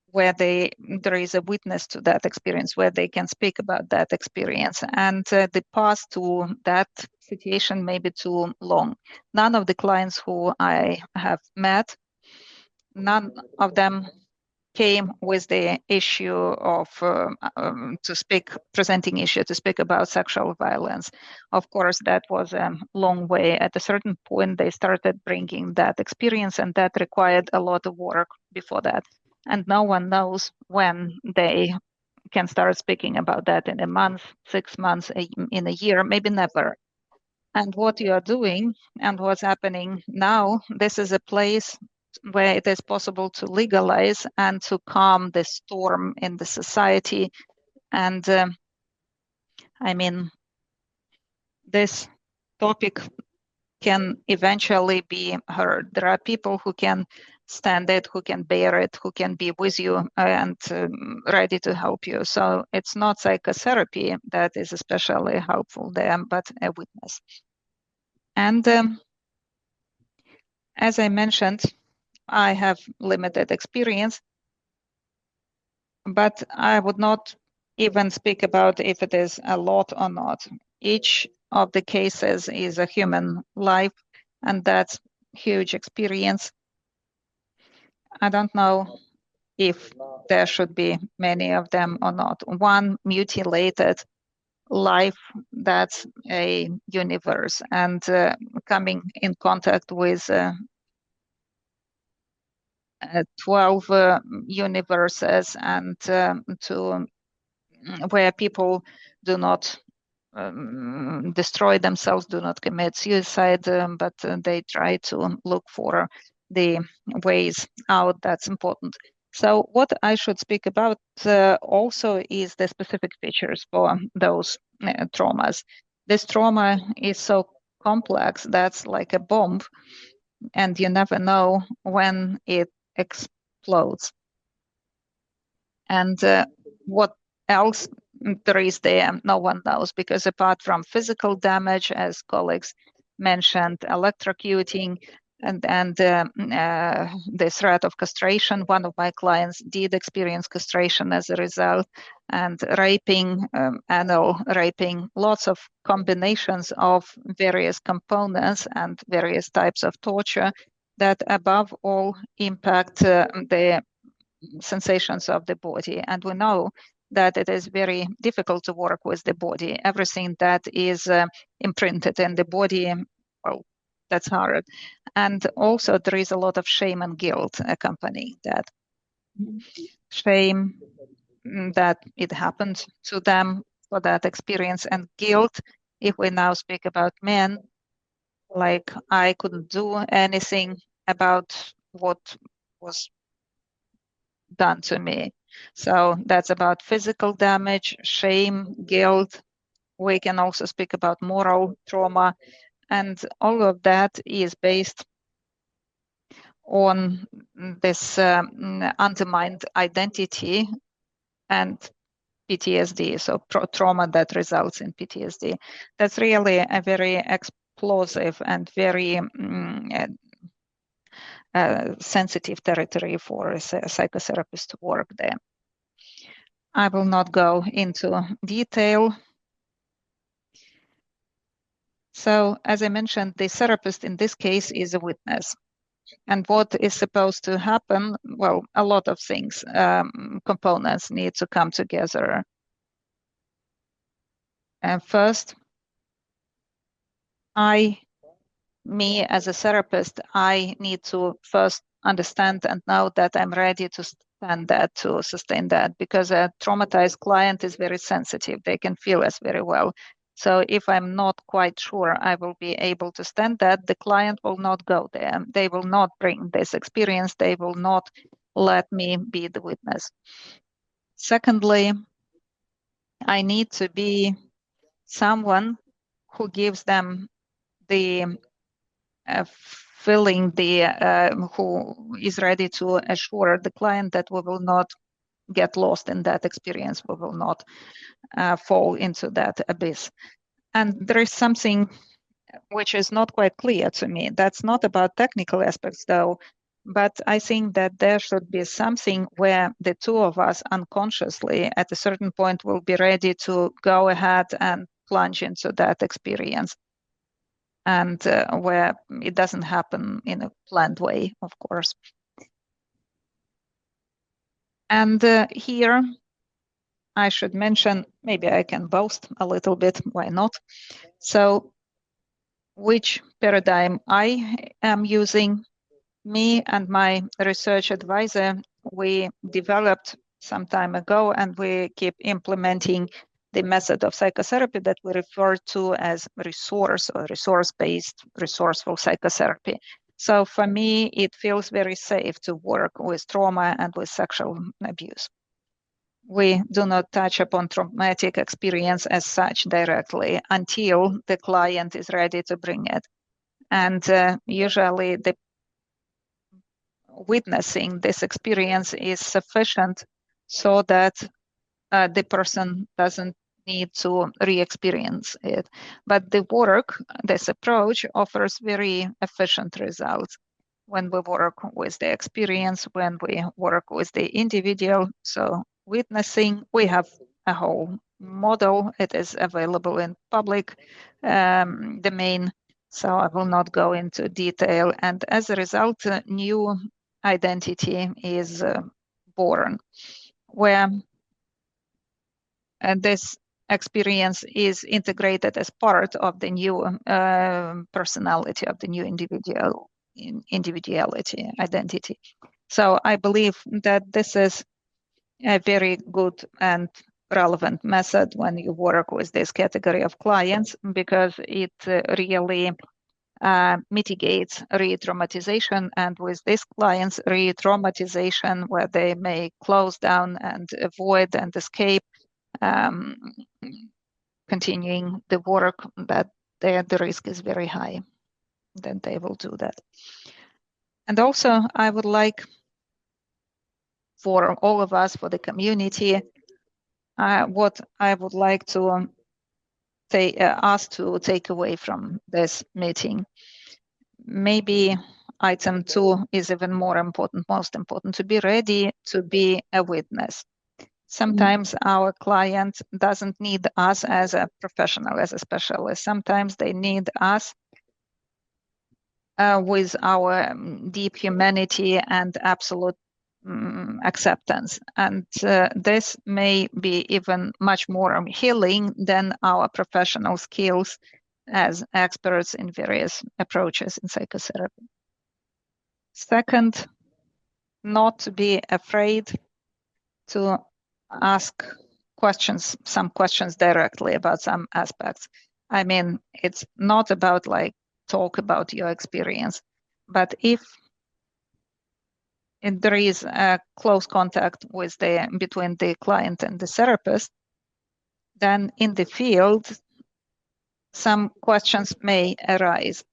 where there is a witness to that experience, where they can speak about that experience. And the path to that situation may be too long. None of the clients who I have met, none of them came with the issue of presenting issue to speak about sexual violence. Of course, that was a long way. At a certain point, they started bringing that experience, and that required a lot of work before that. And no one knows when they can start speaking about that, in a month, 6 months, in a year, maybe never. And what you are doing and what's happening now, this is a place where it is possible to legalize and to calm the storm in the society. And I mean, this topic can eventually be heard. There are people who can stand it, who can bear it, who can be with you and ready to help you. So it's not psychotherapy that is especially helpful there, but a witness. And as I mentioned, I have limited experience, but I would not even speak about if it is a lot or not. Each of the cases is a human life, and that's huge experience. I don't know if there should be many of them or not. One mutilated life, that's a universe, and coming in contact with 12 universes, and to where people do not destroy themselves, do not commit suicide, but they try to look for the ways out. That's important. So what I should speak about also is the specific features for those traumas. This trauma is so complex, that's like a bomb, and you never know when it explodes. And what else there is there, no one knows, because apart from physical damage, as colleagues mentioned, electrocuting and the threat of castration. One of my clients did experience castration as a result, and raping, anal raping, lots of combinations of various components and various types of torture that above all impact the sensations of the body. And we know that it is very difficult to work with the body. Everything that is imprinted in the body, well, that's hard. And also there is a lot of shame and guilt accompanying that. Shame that it happened to them for that experience, and guilt, if we now speak about men, like I couldn't do anything about what was done to me. So that's about physical damage, shame, guilt. We can also speak about moral trauma, and all of that is based on this undermined identity and PTSD, so trauma that results in PTSD. That's really a very explosive and very sensitive territory for a psychotherapist to work there. I will not go into detail. So, as I mentioned, the therapist in this case is a witness. And what is supposed to happen? Well, a lot of things, components need to come together. And first, me as a therapist, I need to first understand and know that I'm ready to stand that, to sustain that, because a traumatized client is very sensitive. They can feel us very well. So if I'm not quite sure I will be able to stand that, the client will not go there. They will not bring this experience. They will not let me be the witness. Secondly, I need to be someone who gives them the feeling, who is ready to assure the client that we will not get lost in that experience. We will not fall into that abyss. And there is something which is not quite clear to me. That's not about technical aspects, though, but I think that there should be something where the two of us unconsciously at a certain point will be ready to go ahead and plunge into that experience, and where it doesn't happen in a planned way, of course. And here I should mention, maybe I can boast a little bit, why not? So which paradigm I am using? Me and my research advisor, we developed some time ago, and we keep implementing the method of psychotherapy that we refer to as resource or resource-based, resourceful psychotherapy. So for me, it feels very safe to work with trauma and with sexual abuse. We do not touch upon traumatic experience as such directly until the client is ready to bring it. And usually the witnessing this experience is sufficient so that the person doesn't need to re-experience it. But the work, this approach, offers very efficient results when we work with the experience, when we work with the individual. So witnessing, we have a whole model. It is available in public domain, so I will not go into detail. And as a result, a new identity is born, where this experience is integrated as part of the new personality of the new individuality, identity. So I believe that this is a very good and relevant method when you work with this category of clients, because it really mitigates re-traumatization, and with these clients, re-traumatization where they may close down and avoid and escape, continuing the work, that the risk is very high that they will do that. And also, I would like for all of us, for the community, what I would like to us to take away from this meeting. Maybe item 2 is even more important, most important, to be ready to be a witness. Sometimes our client doesn't need us as a professional, as a specialist. Sometimes they need us with our deep humanity and absolute acceptance. And this may be even much more healing than our professional skills as experts in various approaches in psychotherapy. Second, not to be afraid to ask questions, some questions directly about some aspects. I mean, it's not about like talk about your experience, but if there is a close contact with between the client and the therapist, then in the field, some questions may arise.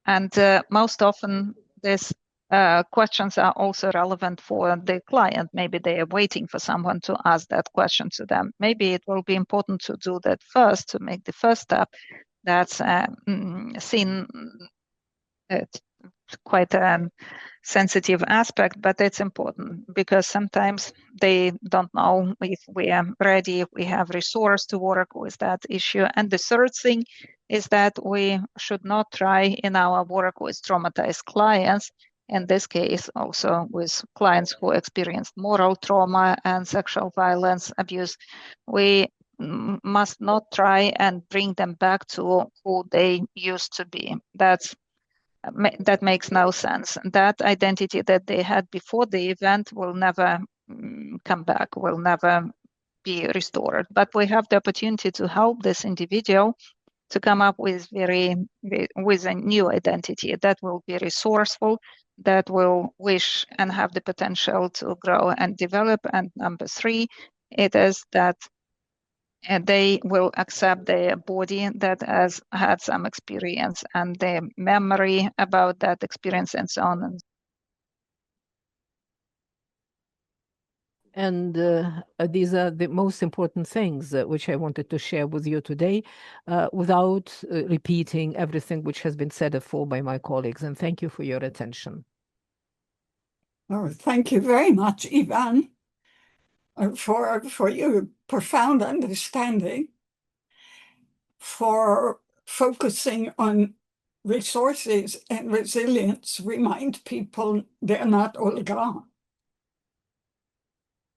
And most often these questions are also relevant for the client. Maybe they are waiting for someone to ask that question to them. Maybe it will be important to do that first, to make the first step. That's seen it's quite a sensitive aspect, but it's important because sometimes they don't know if we are ready, if we have resource to work with that issue. And the third thing is that we should not try in our work with traumatized clients, in this case also with clients who experienced moral trauma and sexual violence, abuse. We must not try and bring them back to who they used to be. That makes no sense. That identity that they had before the event will never come back, will never be restored. But we have the opportunity to help this individual to come up with with a new identity that will be resourceful, that will wish and have the potential to grow and develop. And number three, it is that they will accept their body that has had some experience and their memory about that experience and so on. And these are the most important things which I wanted to share with you today without repeating everything which has been said before by my colleagues. And thank you for your attention. Oh, thank you very much, Ivan, for your profound understanding, for focusing on resources and resilience. Remind people they're not all gone.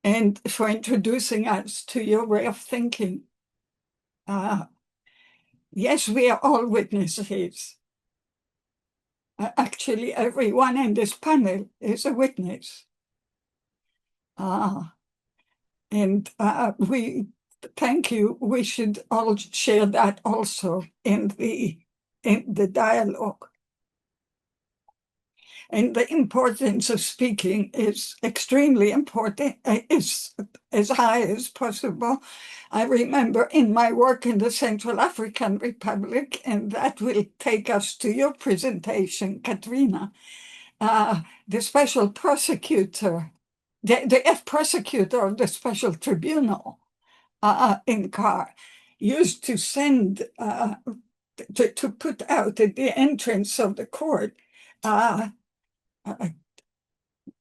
And for introducing us to your way of thinking. Yes, we are all witnesses. Actually, everyone in this panel is a witness. And we thank you. We should all share that also in the dialogue. And the importance of speaking is extremely important, is as high as possible. I remember in my work in the Central African Republic, and that will take us to your presentation, Katrina, the special prosecutor, the prosecutor of the special tribunal in CAR used to send, to put out at the entrance of the court,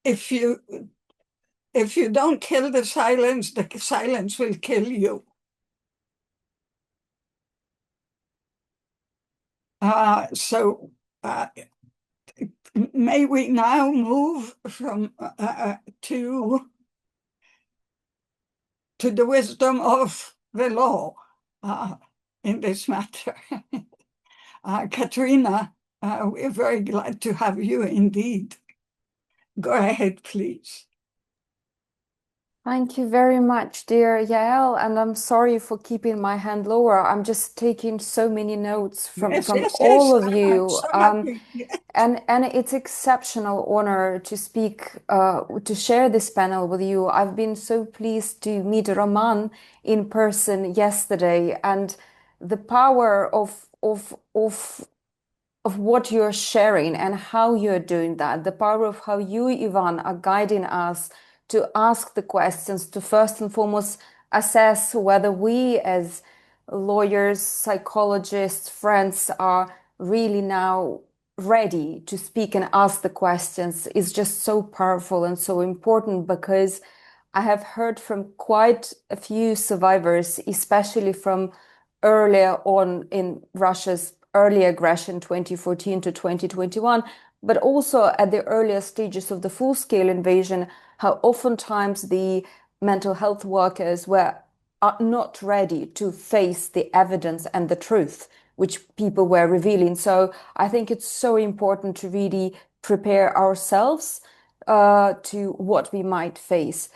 if you don't kill the silence will kill you. So may we now move from to the wisdom of the law in this matter. Katrina, we're very glad to have you indeed. Go ahead, please. Thank you very much, dear Yael, and I'm sorry for keeping my hand lower. I'm just taking so many notes from all of you. So happy. And it's exceptional honor to speak, to share this panel with you. I've been so pleased to meet Roman in person yesterday, and the power of what you're sharing and how you're doing that, the power of how you, Ivan, are guiding us to ask the questions, to first and foremost assess whether we as lawyers, psychologists, friends are really now ready to speak and ask the questions is just so powerful and so important, because I have heard from quite a few survivors, especially from earlier on in Russia's early aggression, 2014 to 2021, but also at the earlier stages of the full-scale invasion, how oftentimes the mental health workers were not ready to face the evidence and the truth which people were revealing. So I think it's so important to really prepare ourselves to what we might face.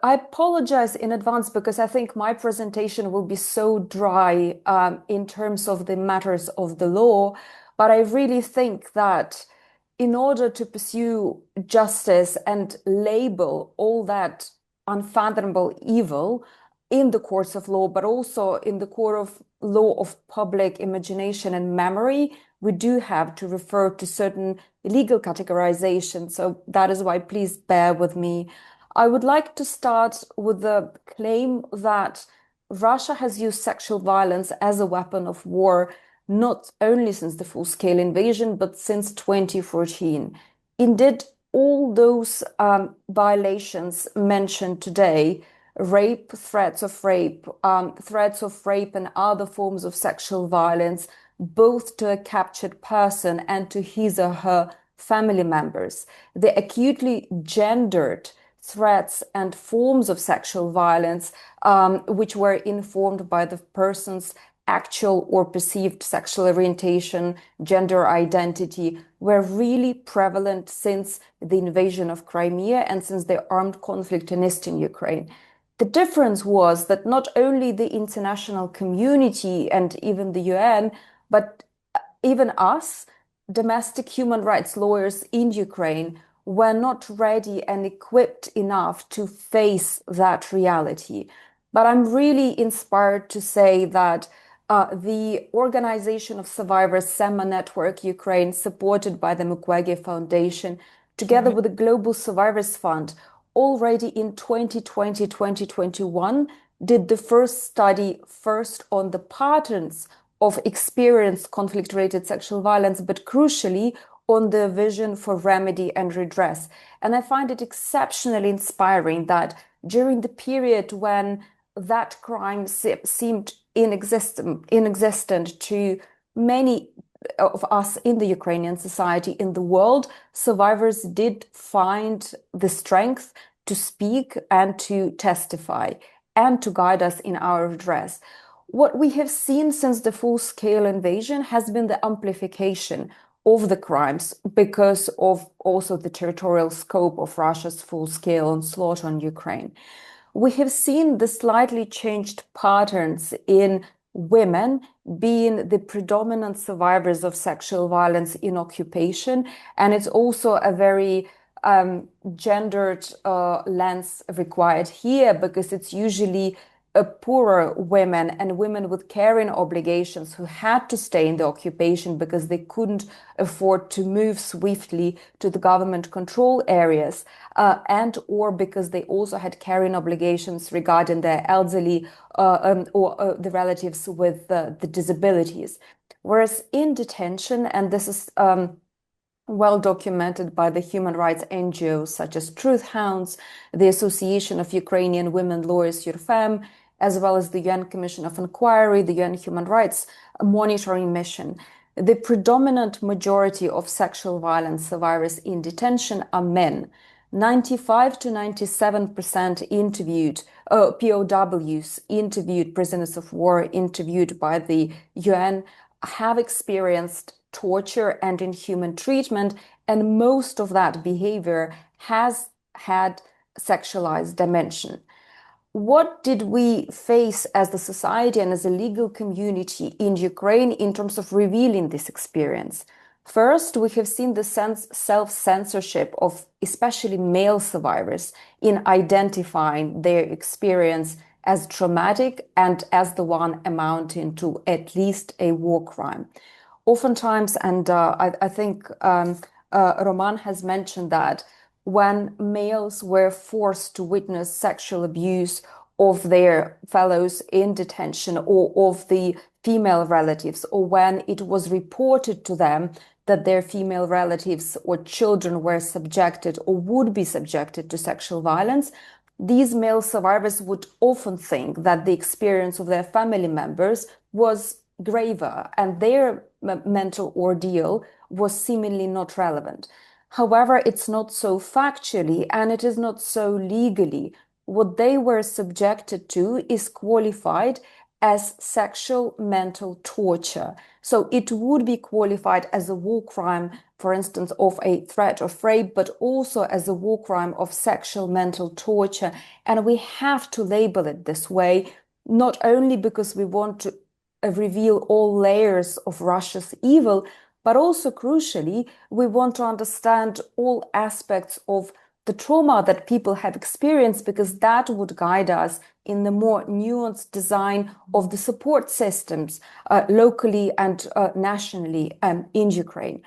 I apologize in advance because I think my presentation will be so dry in terms of the matters of the law, but I really think that in order to pursue justice and label all that unfathomable evil in the courts of law, but also in the court of law of public imagination and memory, we do have to refer to certain legal categorization. So that is why please bear with me. I would like to start with the claim that Russia has used sexual violence as a weapon of war, not only since the full-scale invasion, but since 2014. Indeed, all those violations mentioned today, rape, threats of rape and other forms of sexual violence, both to a captured person and to his or her family members, the acutely gendered threats and forms of sexual violence, which were informed by the person's actual or perceived sexual orientation, gender identity, were really prevalent since the invasion of Crimea and since the armed conflict in eastern Ukraine. The difference was that not only the international community and even the UN, but even us, domestic human rights lawyers in Ukraine, were not ready and equipped enough to face that reality. But I'm really inspired to say that the Organization of Survivors SEMA Network Ukraine, supported by the Mukwege Foundation, together with the Global Survivors Fund, already in 2020-2021, did the first study on the patterns of experienced conflict-related sexual violence, but crucially on the vision for remedy and redress. And I find it exceptionally inspiring that during the period when that crime seemed inexistent to many of us in the Ukrainian society, in the world, survivors did find the strength to speak and to testify and to guide us in our redress. What we have seen since the full-scale invasion has been the amplification of the crimes because of also the territorial scope of Russia's full-scale onslaught on Ukraine. We have seen the slightly changed patterns in women being the predominant survivors of sexual violence in occupation, and it's also a very gendered lens required here because it's usually poorer women and women with caring obligations who had to stay in the occupation because they couldn't afford to move swiftly to the government control areas, and or because they also had caring obligations regarding their elderly or the relatives with the disabilities. Whereas in detention, and this is well documented by the human rights NGOs such as Truth Hounds, the Association of Ukrainian Women Lawyers, URFEM, as well as the UN Commission of Inquiry, the UN Human Rights Monitoring Mission. The predominant majority of sexual violence survivors in detention are men. 95 to 97% interviewed POWs, interviewed prisoners of war, interviewed by the UN, have experienced torture and inhuman treatment, and most of that behavior has had sexualized dimension. What did we face as the society and as a legal community in Ukraine in terms of revealing this experience? First, we have seen the self-censorship of especially male survivors in identifying their experience as traumatic and as the one amounting to at least a war crime. Oftentimes, and I think Roman has mentioned that, when males were forced to witness sexual abuse of their fellows in detention or of the female relatives, or when it was reported to them that their female relatives or children were subjected or would be subjected to sexual violence, these male survivors would often think that the experience of their family members was graver and their mental ordeal was seemingly not relevant. However, it's not so factually and it is not so legally. What they were subjected to is qualified as sexual mental torture. So it would be qualified as a war crime, for instance, of a threat of rape, but also as a war crime of sexual mental torture. And we have to label it this way, not only because we want to reveal all layers of Russia's evil, but also crucially, we want to understand all aspects of the trauma that people have experienced, because that would guide us in the more nuanced design of the support systems locally and nationally in Ukraine.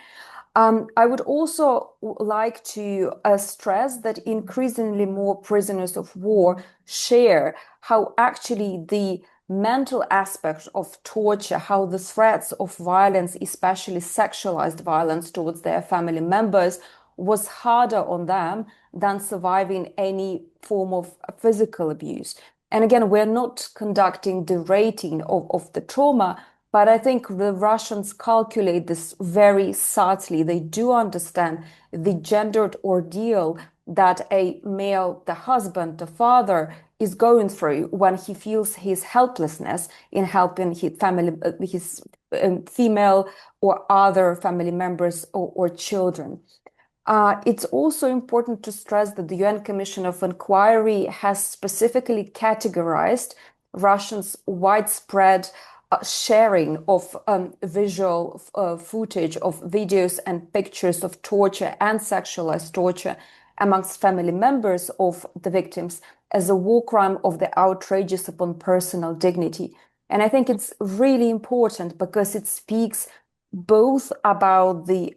I would also like to stress that increasingly more prisoners of war share how actually the mental aspect of torture, how the threats of violence, especially sexualized violence towards their family members, was harder on them than surviving any form of physical abuse. And again, we're not conducting the rating of the trauma, but I think the Russians calculate this very subtly. They do understand the gendered ordeal that a male, the husband, the father, is going through when he feels his helplessness in helping his family, his female or other family members or children. It's also important to stress that the UN Commission of Inquiry has specifically categorized Russians' widespread sharing of visual footage of videos and pictures of torture and sexualized torture amongst family members of the victims as a war crime of the outrages upon personal dignity. And I think it's really important because it speaks both about the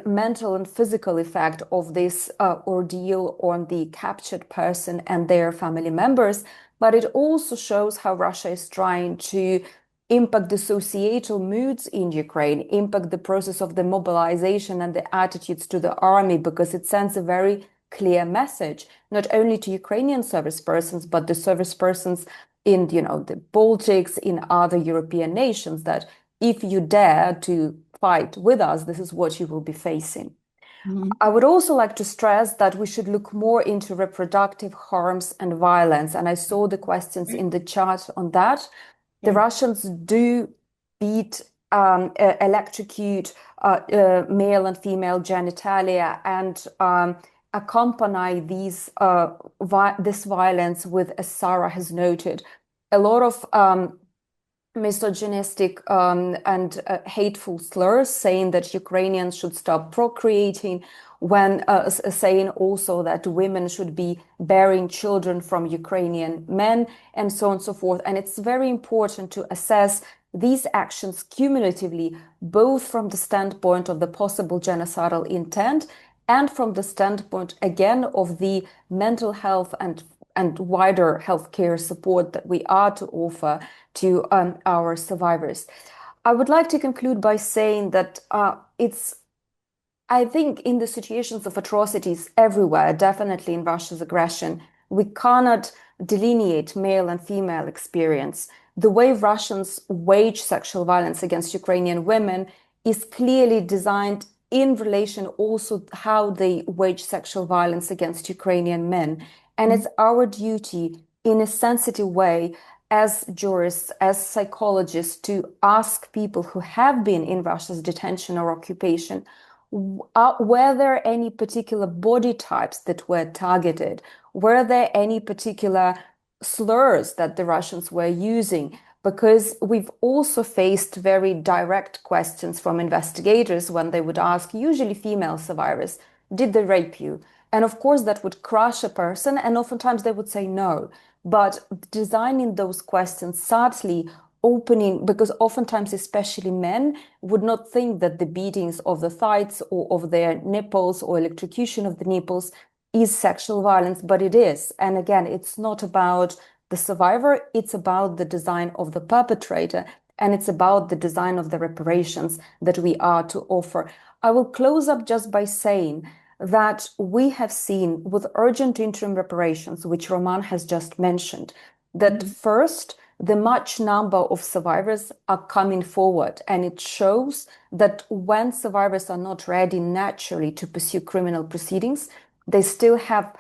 mental and physical effect of this ordeal on the captured person and their family members, but it also shows how Russia is trying to impact the societal moods in Ukraine, impact the process of the mobilization and the attitudes to the army, because it sends a very clear message, not only to Ukrainian service persons, but the service persons in, the Baltics, in other European nations, that if you dare to fight with us, this is what you will be facing. I would also like to stress that we should look more into reproductive harms and violence. And I saw the questions in the chat on that. The Russians do beat, electrocute male and female genitalia and accompany this violence with, as Sarah has noted, a lot of misogynistic and hateful slurs, saying that Ukrainians should stop procreating, when saying also that women should be bearing children from Ukrainian men, and so on and so forth. And it's very important to assess these actions cumulatively, both from the standpoint of the possible genocidal intent and from the standpoint, again, of the mental health and wider healthcare support that we are to offer to our survivors. I would like to conclude by saying that I think in the situations of atrocities everywhere, definitely in Russia's aggression, we cannot delineate male and female experience. The way Russians wage sexual violence against Ukrainian women is clearly designed in relation also how they wage sexual violence against Ukrainian men. And it's our duty in a sensitive way as jurists, as psychologists, to ask people who have been in Russia's detention or occupation, were there any particular body types that were targeted? Were there any particular slurs that the Russians were using? Because we've also faced very direct questions from investigators when they would ask, usually female survivors, did they rape you? And of course, that would crush a person, and oftentimes they would say no. But designing those questions subtly, opening, because oftentimes, especially men, would not think that the beatings of the thighs or of their nipples or electrocution of the nipples is sexual violence, but it is. And again, it's not about the survivor, it's about the design of the perpetrator, and it's about the design of the reparations that we are to offer. I will close up just by saying that we have seen with urgent interim reparations, which Roman has just mentioned, that first, the much number of survivors are coming forward, and it shows that when survivors are not ready naturally to pursue criminal proceedings, they still have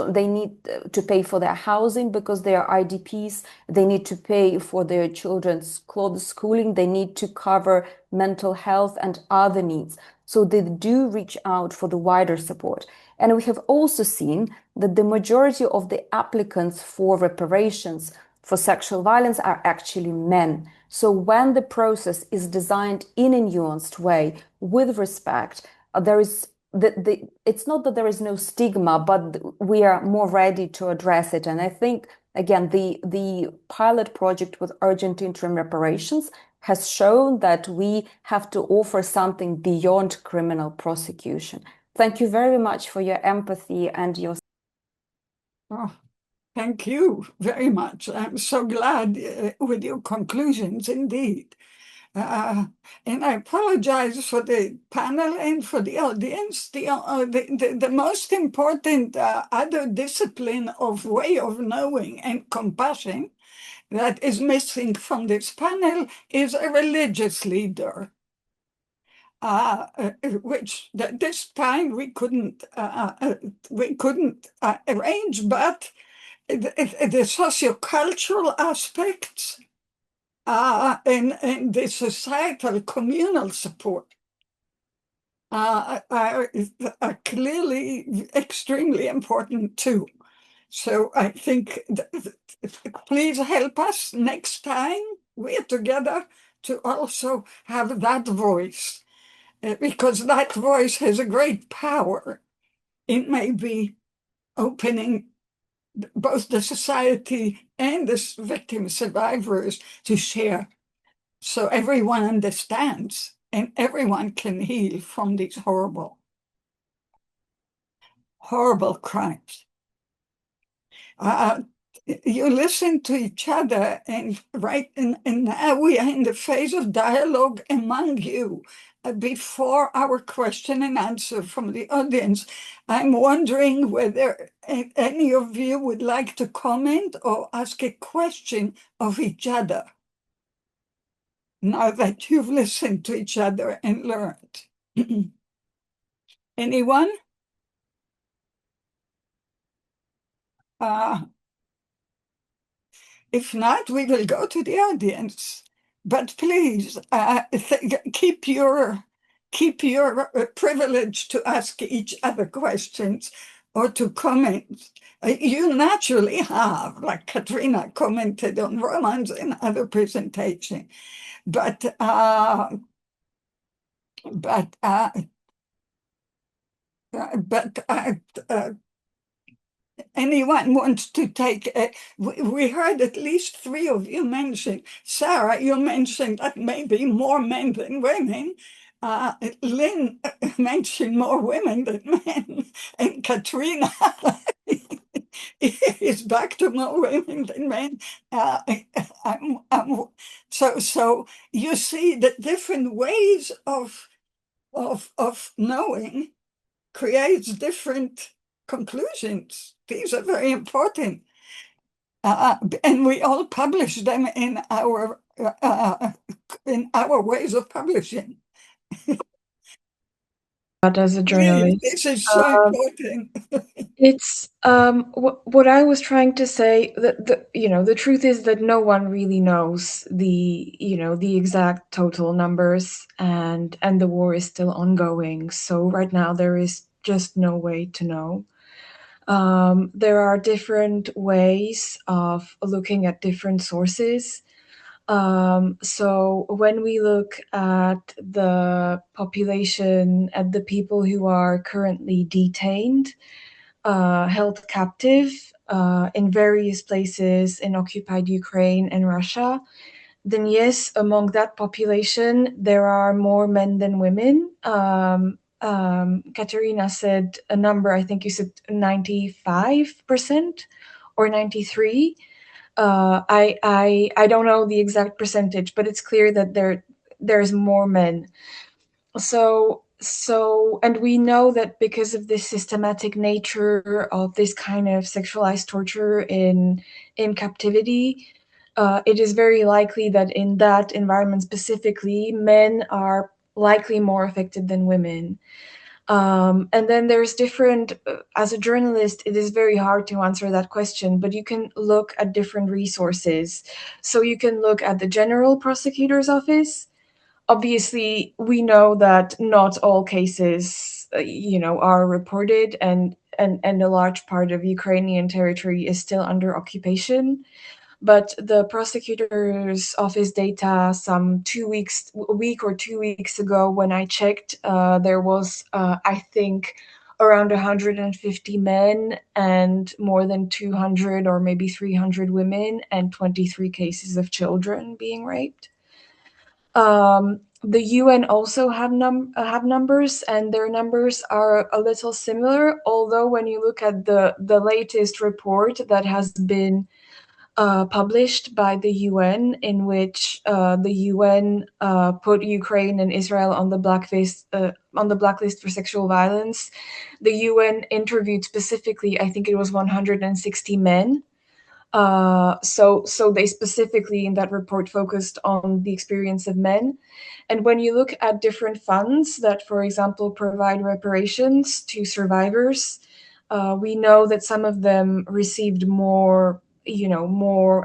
they need to pay for their housing because they are IDPs, they need to pay for their children's clothes, schooling, they need to cover mental health and other needs. So they do reach out for the wider support. And we have also seen that the majority of the applicants for reparations for sexual violence are actually men. So when the process is designed in a nuanced way with respect, there is it's not that there is no stigma, but we are more ready to address it. And I think, again, the pilot project with urgent interim reparations has shown that we have to offer something beyond criminal prosecution. Thank you very much for your empathy and your. Oh, thank you very much. I'm so glad with your conclusions, indeed. And I apologize for the panel and for the audience. The most important other discipline of way of knowing and compassion that is missing from this panel is a religious leader, which at this time we couldn't arrange, but the sociocultural aspects and the societal communal support are clearly extremely important too. So I think please help us next time we're together to also have that voice, because that voice has a great power. It may be opening both the society and the victim survivors to share, so everyone understands and everyone can heal from these horrible, horrible crimes. You listen to each other, and now we are in the phase of dialogue among you. Before our question and answer from the audience, I'm wondering whether any of you would like to comment or ask a question of each other, now that you've listened to each other and learned. Anyone? If not, we will go to the audience. But please keep your privilege to ask each other questions or to comment. You naturally have, like Katrina commented on Roman's and other presentation, but anyone wants to take we heard at least 3 of you mention. Sarah, you mentioned that maybe more men than women. Lynn mentioned more women than men, and Katrina is back to more women than men. So you see that different ways of knowing creates different conclusions. These are very important. And we all publish them in our ways of publishing. But as a journalist, this is so important. It's what I was trying to say. The truth is that no one really knows the exact total numbers, and the war is still ongoing. So right now there is just no way to know. There are different ways of looking at different sources. So when we look at the population, at the people who are currently detained, held captive in various places in occupied Ukraine and Russia, then yes, among that population, there are more men than women. Katerina said a number, I think you said 95% or 93%. I don't know the exact percentage, but it's clear that there's more men. So and we know that because of this systematic nature of this kind of sexualized torture in captivity, it is very likely that in that environment specifically, men are likely more affected than women. And then there's different, as a journalist, it is very hard to answer that question, but you can look at different resources. So you can look at the General Prosecutor's Office. Obviously, we know that not all cases, are reported, and a large part of Ukrainian territory is still under occupation. but the prosecutor's office data some a week or 2 weeks ago, when I checked, there was, I think, around 150 men and more than 200 or maybe 300 women and 23 cases of children being raped. The UN also have numbers, and their numbers are a little similar, although when you look at the latest report that has been published by the UN, in which the UN put Ukraine and Israel on the blacklist for sexual violence. The UN interviewed specifically, I think it was 160 men. So they specifically in that report focused on the experience of men. And when you look at different funds that, for example, provide reparations to survivors, we know that some of them received more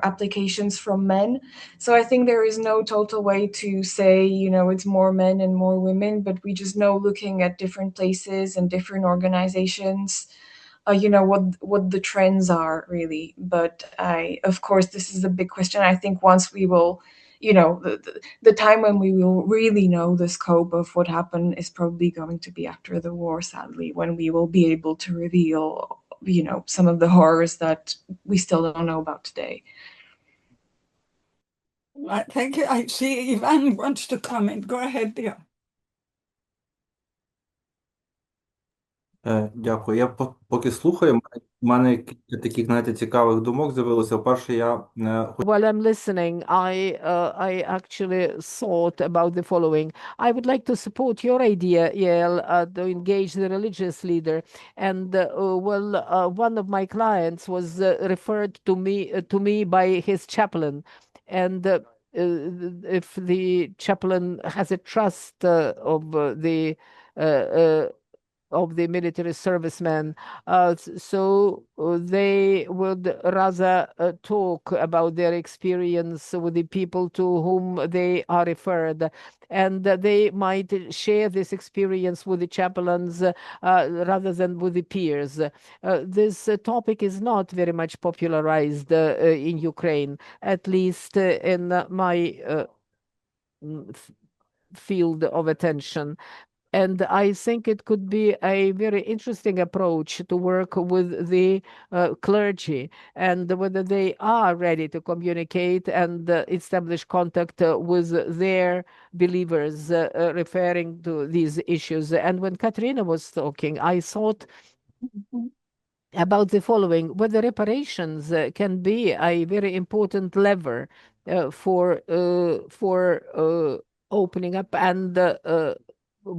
applications from men. So I think there is no total way to say, it's more men and more women, but we just know, looking at different places and different organizations, what the trends are really. But of course, this is a big question. I think once we will, the time when we will really know the scope of what happened is probably going to be after the war, sadly, when we will be able to reveal, some of the horrors that we still don't know about today. Thank you. I see Ivan wants to comment. Go ahead, dear. Дякую. Я поки слухаю, в мене кілька таких, знаєте, цікавих думок з'явилося. Перше, я While I'm listening, I actually thought about the following. I would like to support your idea, Yael, to engage the religious leader. And one of my clients was referred to me by his chaplain. And if the chaplain has a trust of the military servicemen, so they would rather talk about their experience with the people to whom they are referred, and they might share this experience with the chaplains rather than with the peers. This topic is not very much popularized in Ukraine, at least in my field of attention. And I think it could be a very interesting approach to work with the clergy, and whether they are ready to communicate and establish contact with their believers referring to these issues. And when Katrina was talking, I thought about the following: whether reparations can be a very important lever for opening up and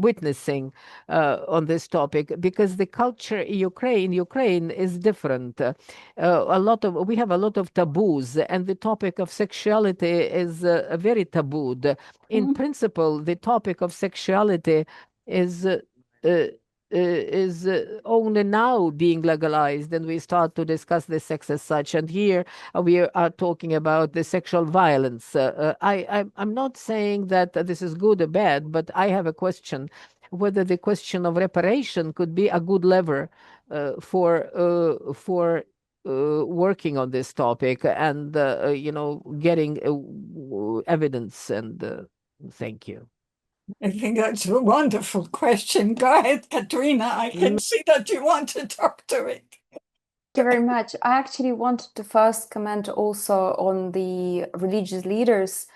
witnessing on this topic, because the culture in Ukraine is different. We have a lot of taboos, and the topic of sexuality is very tabooed. In principle, the topic of sexuality is only now being legalized, and we start to discuss the sex as such. And here we are talking about the sexual violence. I'm not saying that this is good or bad, but I have a question whether the question of reparation could be a good lever for working on this topic and getting evidence. And thank you. I think that's a wonderful question. Go ahead, Katrina. I can see that you want to talk to it. Thank you very much. I actually wanted to first comment also on the religious leaders.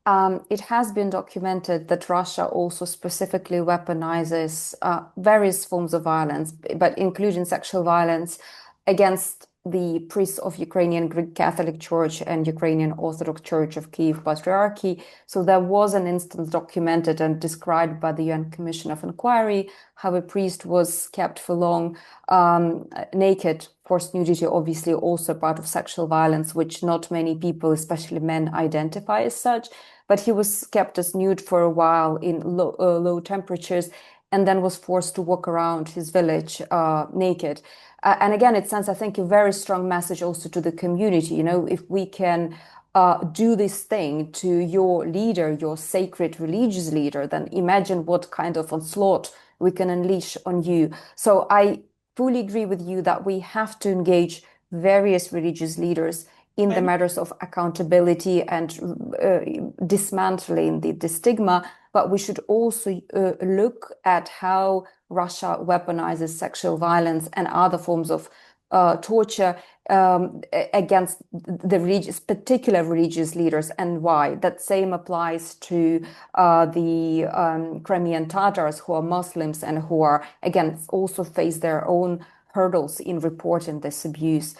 It has been documented that Russia also specifically weaponizes various forms of violence, but including sexual violence, against the priests of Ukrainian Greek Catholic Church and Ukrainian Orthodox Church of Kiev Patriarchy. So there was an instance documented and described by the UN Commission of Inquiry, how a priest was kept for long naked. Forced nudity, obviously also part of sexual violence, which not many people, especially men, identify as such. But he was kept as nude for a while in low temperatures, and then was forced to walk around his village naked. And again, it sends, I think, a very strong message also to the community. If we can do this thing to your leader, your sacred religious leader, then imagine what kind of onslaught we can unleash on you. So I fully agree with you that we have to engage various religious leaders in the matters of accountability and dismantling the stigma, but we should also look at how Russia weaponizes sexual violence and other forms of torture against the particular religious leaders, and why. That same applies to the Crimean Tatars, who are Muslims and who are, again, also face their own hurdles in reporting this abuse.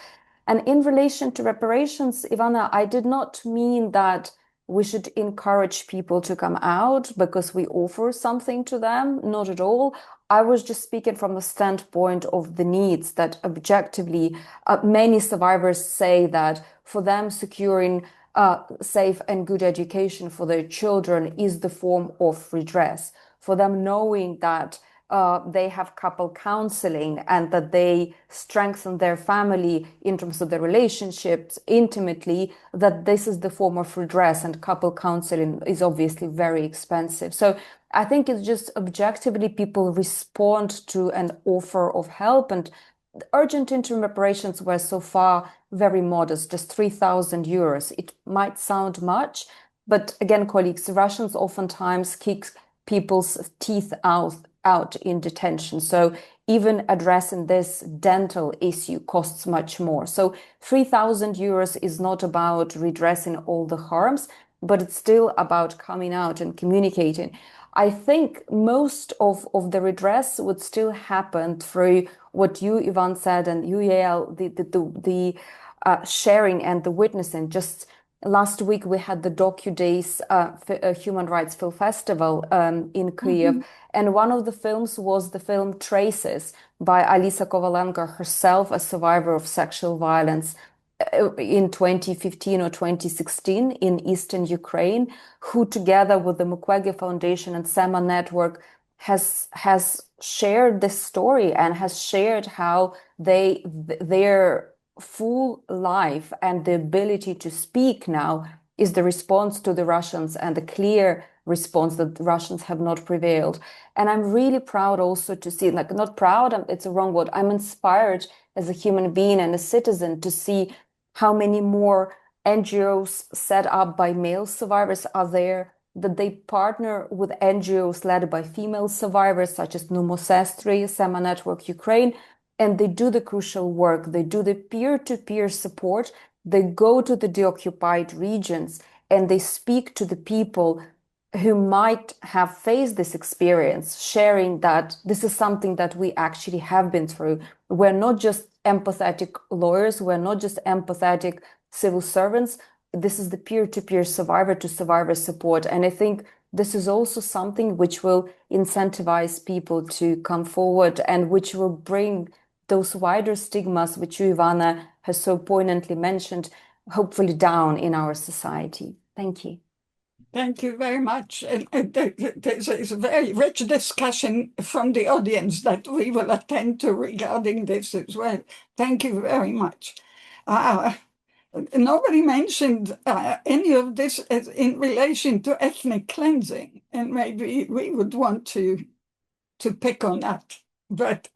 And in relation to reparations, Ivana, I did not mean that we should encourage people to come out because we offer something to them. Not at all. I was just speaking from the standpoint of the needs that objectively many survivors say that for them securing safe and good education for their children is the form of redress. For them knowing that they have couple counseling and that they strengthen their family in terms of their relationships intimately, that this is the form of redress, and couple counseling is obviously very expensive. So I think it's just objectively people respond to an offer of help, and urgent interim reparations were so far very modest, just 3,000 euros. It might sound much, but again, colleagues, Russians oftentimes kick people's teeth out in detention. So even addressing this dental issue costs much more. So 3,000 euros is not about redressing all the harms, but it's still about coming out and communicating. I think most of the redress would still happen through what you, Ivan, said, and you, Yael, the sharing and the witnessing. Just last week, we had the DocuDays Human Rights Film Festival in Kyiv. And one of the films was the film Traces by Alisa Kovalenko, herself a survivor of sexual violence in 2015 or 2016 in Eastern Ukraine, who together with the Mukwege Foundation and SEMA Network has shared this story and has shared how their full life and the ability to speak now is the response to the Russians, and the clear response that the Russians have not prevailed. And I'm really proud also to see, like, not proud, it's a wrong word, I'm inspired as a human being and a citizen to see how many more NGOs set up by male survivors are there, that they partner with NGOs led by female survivors, such as Numo Sestry, SEMA Network Ukraine, and they do the crucial work. They do the peer-to-peer support. They go to the deoccupied regions and they speak to the people who might have faced this experience, sharing that this is something that we actually have been through. We're not just empathetic lawyers, we're not just empathetic civil servants. This is the peer-to-peer, survivor-to-survivor support. And I think this is also something which will incentivize people to come forward and which will bring those wider stigmas, which you, Ivana, has so poignantly mentioned, hopefully down in our society. Thank you. Thank you very much. And there's a very rich discussion from the audience that we will attend to regarding this as well. Thank you very much. Nobody mentioned any of this in relation to ethnic cleansing, and maybe we would want to pick on that. But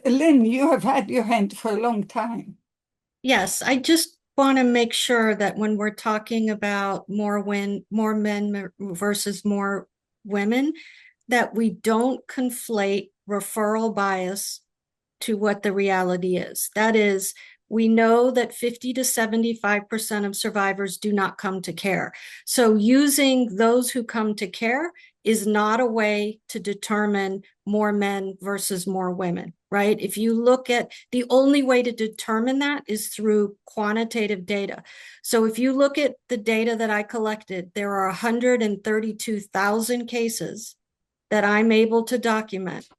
Lynn, you have had your hand for a long time. Yes, I just want to make sure that when we're talking about more men versus more women, that we don't conflate referral bias to what the reality is. That is, we know that 50 to 75% of survivors do not come to care. So using those who come to care is not a way to determine more men versus more women, right? If you look at, the only way to determine that is through quantitative data. So if you look at the data that I collected, there are 132,000 cases that I'm able to document.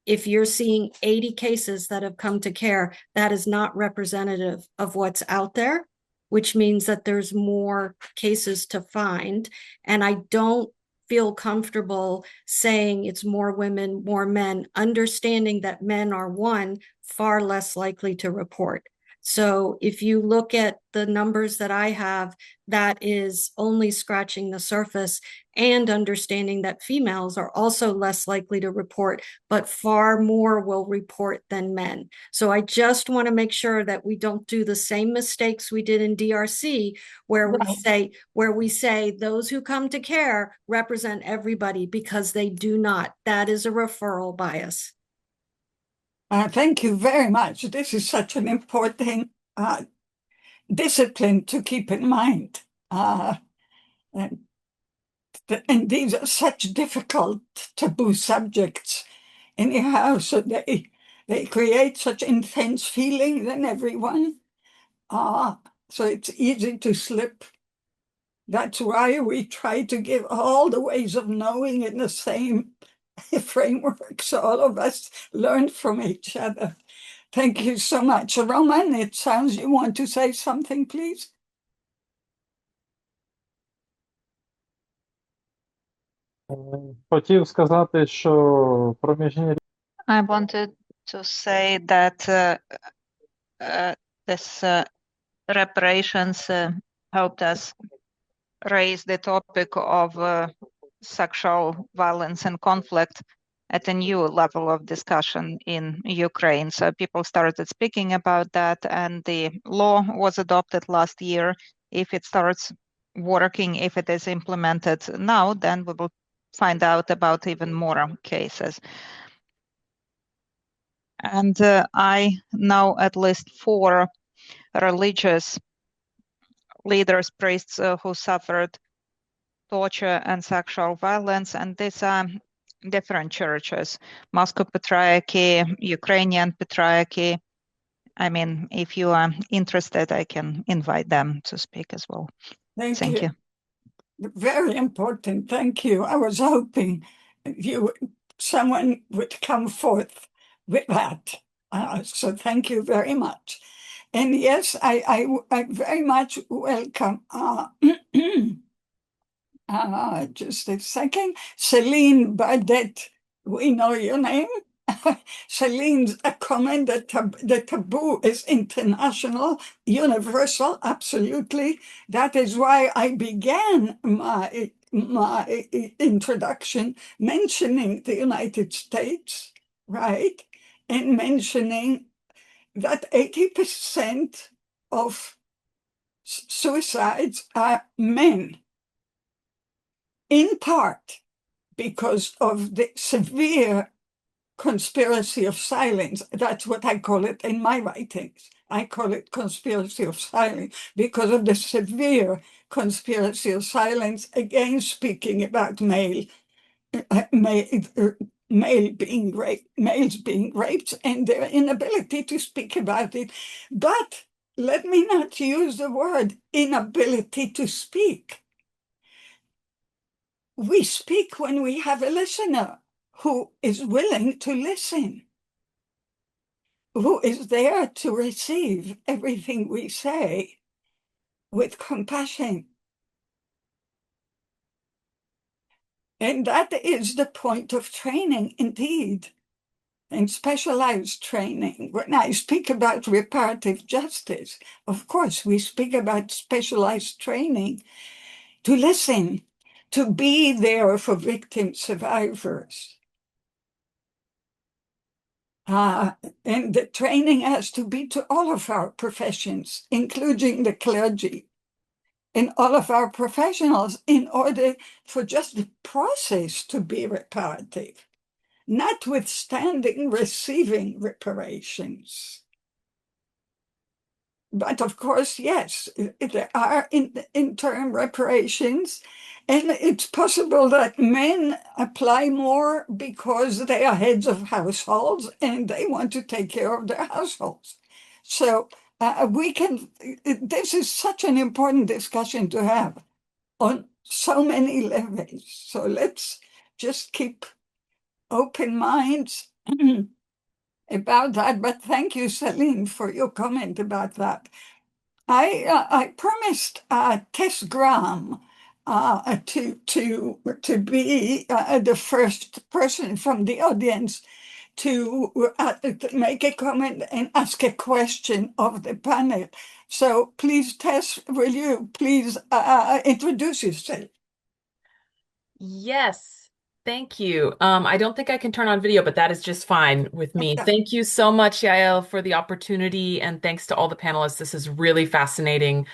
If you're seeing 80 cases that have come to care, that is not representative of what's out there, which means that there's more cases to find. And I don't feel comfortable saying it's more women, more men, understanding that men are, one, far less likely to report. So if you look at the numbers that I have, that is only scratching the surface, and understanding that females are also less likely to report, but far more will report than men. So I just want to make sure that we don't do the same mistakes we did in DRC, where we say those who come to care represent everybody, because they do not. That is a referral bias. Thank you very much. This is such an important discipline to keep in mind. And these are such difficult taboo subjects anyhow, so they create such intense feelings in everyone. So it's easy to slip. That's why we try to give all the ways of knowing in the same framework, so all of us learn from each other. Thank you so much. Roman, it sounds you want to say something, please? Хотів сказати, що проміжні I wanted to say that this reparations helped us raise the topic of sexual violence and conflict at a new level of discussion in Ukraine. So people started speaking about that, and the law was adopted last year. If it starts working, if it is implemented now, then we will find out about even more cases. And I know at least 4 religious leaders, priests who suffered torture and sexual violence, and these are different churches: Moscow Patriarchy, Ukrainian Patriarchy. I mean, if you are interested, I can invite them to speak as well. Thank you. Very important. Thank you. I was hoping someone would come forth with that. So thank you very much. And yes, I very much welcome. Just a second. Celine Bardet, we know your name. Celine's a comment that the taboo is international, universal, absolutely. That is why I began my introduction mentioning the United States, right? And mentioning that 80% of suicides are men, in part because of the severe conspiracy of silence. That's what I call it in my writings. I call it conspiracy of silence because of the severe conspiracy of silence against speaking about males being raped and their inability to speak about it. But let me not use the word inability to speak. We speak when we have a listener who is willing to listen, who is there to receive everything we say with compassion. And that is the point of training, indeed, and specialized training. When I speak about reparative justice, of course, we speak about specialized training to listen, to be there for victim survivors. And the training has to be to all of our professions, including the clergy, and all of our professionals, in order for just the process to be reparative, notwithstanding receiving reparations. But of course, yes, there are interim reparations, and it's possible that men apply more because they are heads of households and they want to take care of their households. So this is such an important discussion to have on so many levels. So let's just keep open minds about that. But thank you, Celine, for your comment about that. I promised Tess Graham to be the first person from the audience to make a comment and ask a question of the panel. So please, Tess, will you please introduce yourself? Yes, thank you. I don't think I can turn on video, but that is just fine with me. Okay. Thank you so much, Yael, for the opportunity, and thanks to all the panelists. This is really fascinating.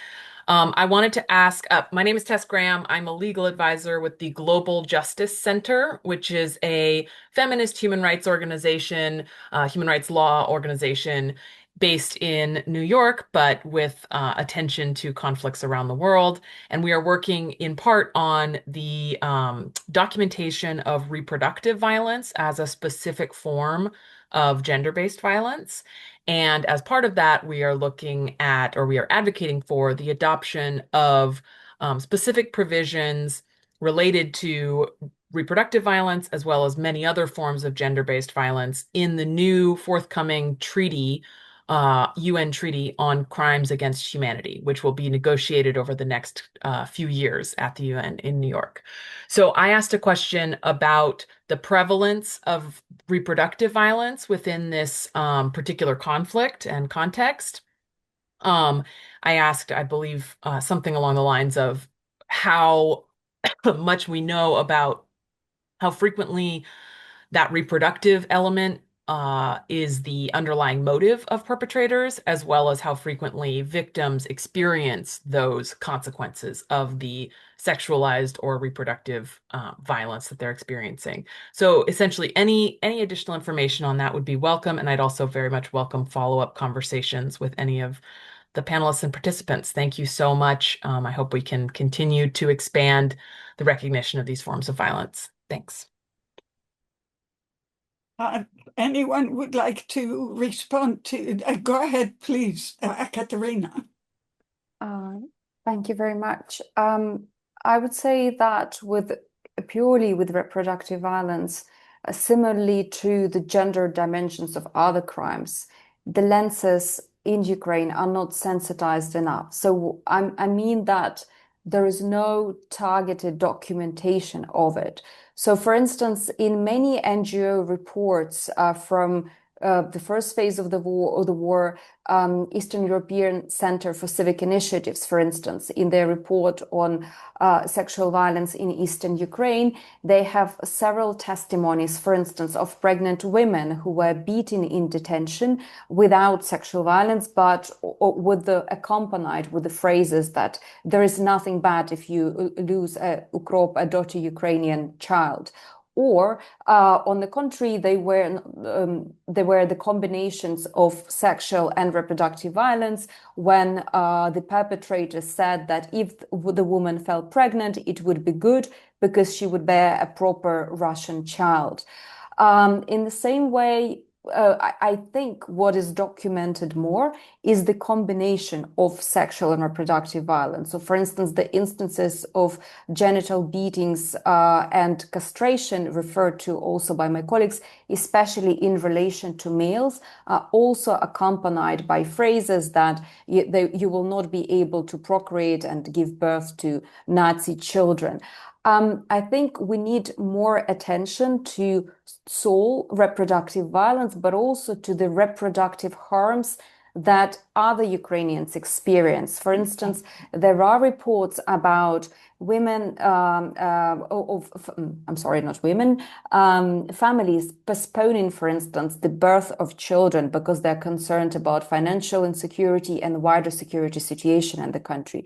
I wanted to ask, my name is Tess Graham. I'm a legal advisor with the Global Justice Center, which is a feminist human rights organization, human rights law organization based in New York, but with attention to conflicts around the world. And we are working in part on the documentation of reproductive violence as a specific form of gender-based violence. And as part of that, we are looking at, or we are advocating for, the adoption of specific provisions related to reproductive violence, as well as many other forms of gender-based violence in the new forthcoming treaty, UN Treaty on Crimes Against Humanity, which will be negotiated over the next few years at the UN in New York. So I asked a question about the prevalence of reproductive violence within this particular conflict and context. I asked, I believe, something along the lines of how much we know about how frequently that reproductive element is the underlying motive of perpetrators, as well as how frequently victims experience those consequences of the sexualized or reproductive violence that they're experiencing. So essentially, any additional information on that would be welcome, and I'd also very much welcome follow-up conversations with any of the panelists and participants. Thank you so much. I hope we can continue to expand the recognition of these forms of violence. Thanks. Anyone would like to respond to? Go ahead, please, Katerina. Thank you very much. I would say that purely with reproductive violence, similarly to the gender dimensions of other crimes, the lenses in Ukraine are not sensitized enough. So I mean that there is no targeted documentation of it. So, for instance, in many NGO reports from the first phase of the war, Eastern European Center for Civic Initiatives, for instance, in their report on sexual violence in Eastern Ukraine, they have several testimonies, for instance, of pregnant women who were beaten in detention without sexual violence, but accompanied with the phrases that there is nothing bad if you lose a daughter Ukrainian child. Or, on the contrary, they were the combinations of sexual and reproductive violence when the perpetrator said that if the woman fell pregnant, it would be good because she would bear a proper Russian child. In the same way, I think what is documented more is the combination of sexual and reproductive violence. So, for instance, the instances of genital beatings and castration referred to also by my colleagues, especially in relation to males, are also accompanied by phrases that you will not be able to procreate and give birth to Nazi children. I think we need more attention to sole reproductive violence, but also to the reproductive harms that other Ukrainians experience. For instance, there are reports about women, families postponing, for instance, the birth of children because they're concerned about financial insecurity and the wider security situation in the country.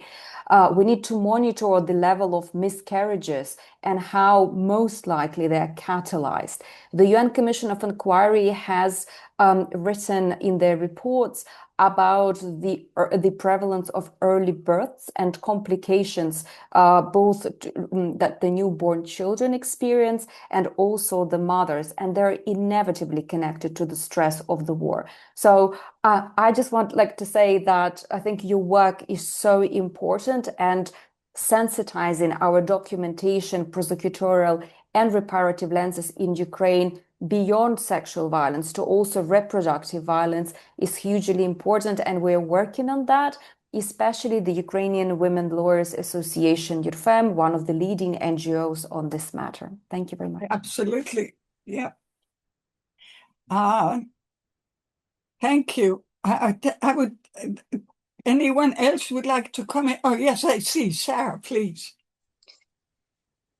We need to monitor the level of miscarriages and how most likely they're catalyzed. The UN Commission of Inquiry has written in their reports about the prevalence of early births and complications, both that the newborn children experience and also the mothers, and they're inevitably connected to the stress of the war. So I just want to say that I think your work is so important, and sensitizing our documentation, prosecutorial and reparative lenses in Ukraine beyond sexual violence to also reproductive violence is hugely important, and we're working on that, especially the Ukrainian Women Lawyers Association, YURFEM, one of the leading NGOs on this matter. Thank you very much. Absolutely, yeah. Thank you. I would, anyone else would like to comment? Oh, yes, I see. Sarah, please.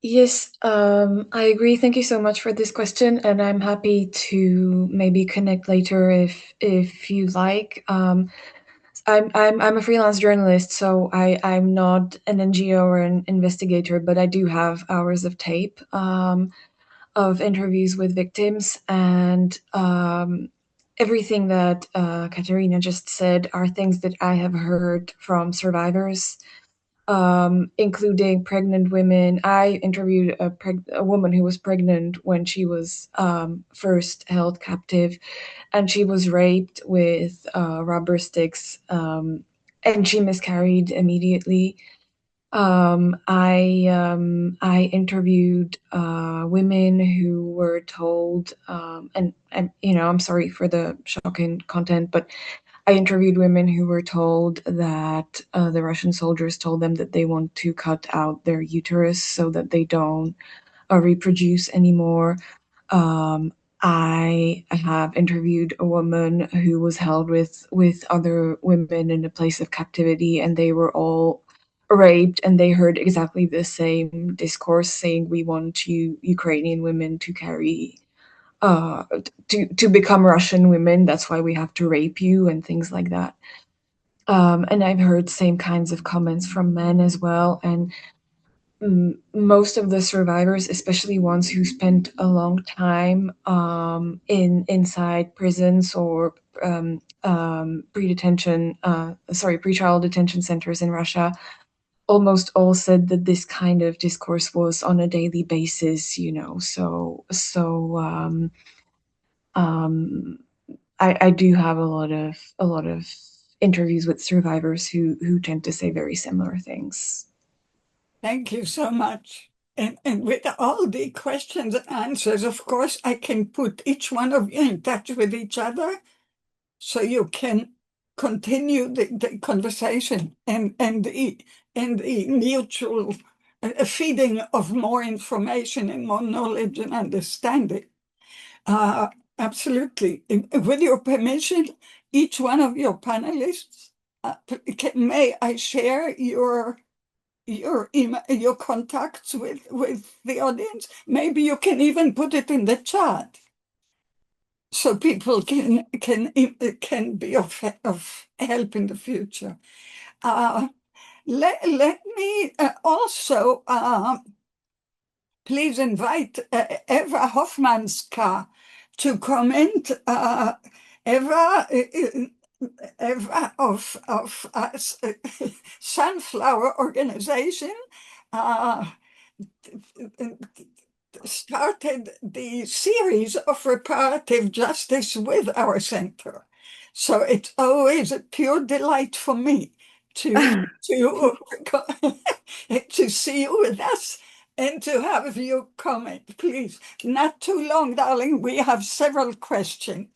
Yes, I agree. Thank you so much for this question, and I'm happy to maybe connect later if you like. I'm a freelance journalist, so I'm not an NGO or an investigator, but I do have hours of tape of interviews with victims, and everything that Katerina just said are things that I have heard from survivors, including pregnant women. I interviewed a woman who was pregnant when she was first held captive, and she was raped with rubber sticks, and she miscarried immediately. I interviewed women who were told, and I'm sorry for the shocking content, but I interviewed women who were told that the Russian soldiers told them that they want to cut out their uterus so that they don't reproduce anymore. I have interviewed a woman who was held with other women in a place of captivity, and they were all raped, and they heard exactly the same discourse saying, "We want you Ukrainian women to carry to become Russian women. That's why we have to rape you," and things like that. And I've heard same kinds of comments from men as well. And most of the survivors, especially ones who spent a long time inside prisons or pretrial detention centers in Russia, almost all said that this kind of discourse was on a daily basis. I do have a lot of interviews with survivors who tend to say very similar things. Thank you so much. And with all the questions and answers, of course, I can put each one of you in touch with each other so you can continue the conversation and the mutual feeding of more information and more knowledge and understanding. Absolutely. With your permission, each one of your panelists, may I share your contacts with the audience? Maybe you can even put it in the chat so people can be of help in the future. Let me also please invite Eva Hofmanska to comment. Eva of Sunflower Organization started the series of reparative justice with our center. So it's always a pure delight for me to see you with us and to have you comment. Please, not too long, darling. We have several questions.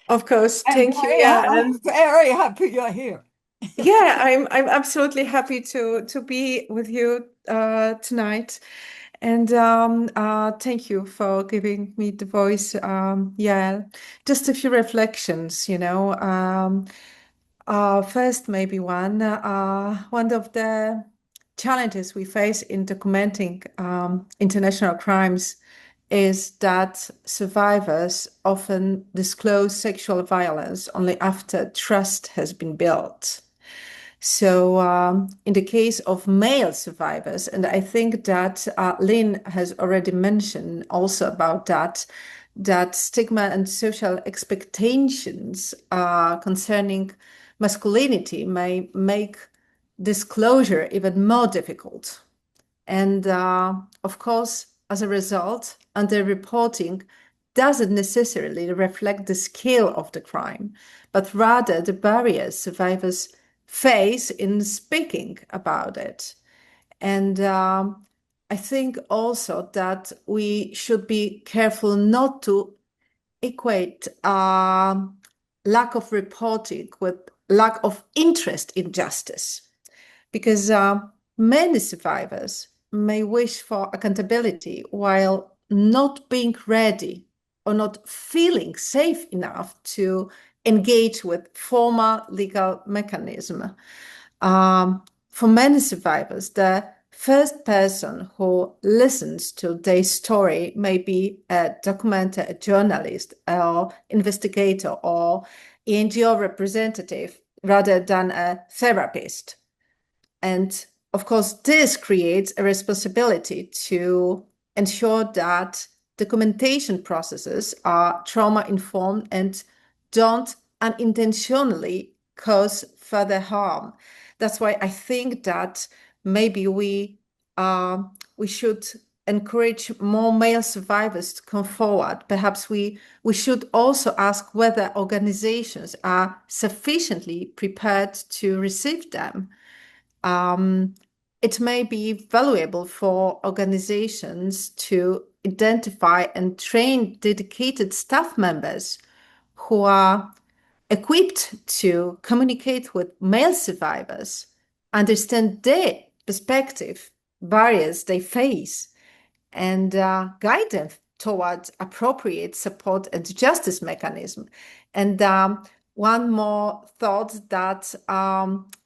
Of course, And thank you. Yeah, I'm very happy you're here. yeah, I'm absolutely happy to be with you tonight, and thank you for giving me the voice. Yeah, just a few reflections. First, maybe one of the challenges we face in documenting international crimes is that survivors often disclose sexual violence only after trust has been built. So in the case of male survivors, and I think that Lynn has already mentioned also about that stigma and social expectations concerning masculinity may make disclosure even more difficult. And of course, as a result, underreporting doesn't necessarily reflect the scale of the crime, but rather the barriers survivors face in speaking about it. And I think also that we should be careful not to equate lack of reporting with lack of interest in justice, because many survivors may wish for accountability while not being ready or not feeling safe enough to engage with formal legal mechanism. For many survivors, the first person who listens to their story may be a documenter, a journalist, or investigator, or NGO representative, rather than a therapist. And of course, this creates a responsibility to ensure that documentation processes are trauma-informed and don't unintentionally cause further harm. That's why I think that maybe we should encourage more male survivors to come forward. Perhaps we should also ask whether organizations are sufficiently prepared to receive them. It may be valuable for organizations to identify and train dedicated staff members who are equipped to communicate with male survivors, understand their perspective, barriers they face, and guide them towards appropriate support and justice mechanism. And one more thought that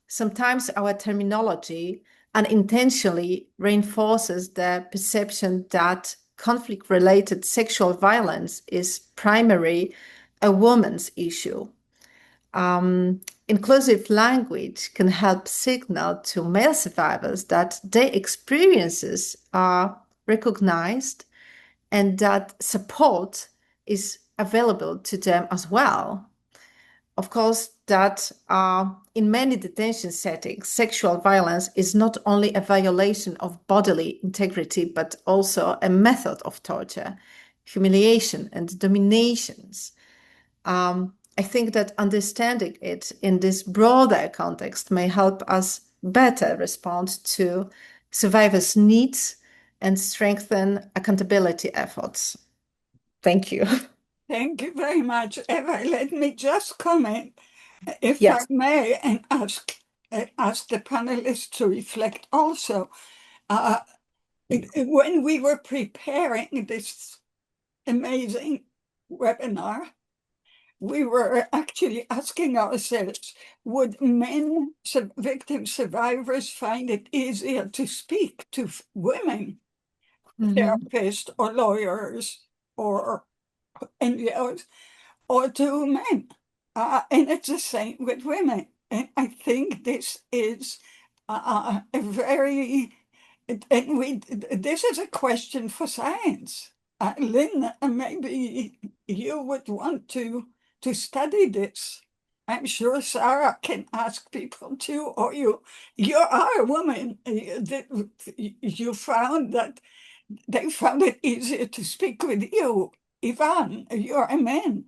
sometimes our terminology unintentionally reinforces the perception that conflict-related sexual violence is primarily a woman's issue. Inclusive language can help signal to male survivors that their experiences are recognized and that support is available to them as well. Of course, that in many detention settings, sexual violence is not only a violation of bodily integrity, but also a method of torture, humiliation, and dominations. I think that understanding it in this broader context may help us better respond to survivors' needs and strengthen accountability efforts. Thank you. Thank you very much, Eva. Let me just comment, if Yes. I may, and ask the panelists to reflect also. When we were preparing this amazing webinar, we were actually asking ourselves, would men, victim survivors, find it easier to speak to women, therapists or lawyers or NGOs, or to men? And it's the same with women. And I think this is a very, this is a question for science. Lynn, maybe you would want to study this. I'm sure Sarah can ask people too, or you are a woman. You found that they found it easier to speak with you. Ivan, you're a man.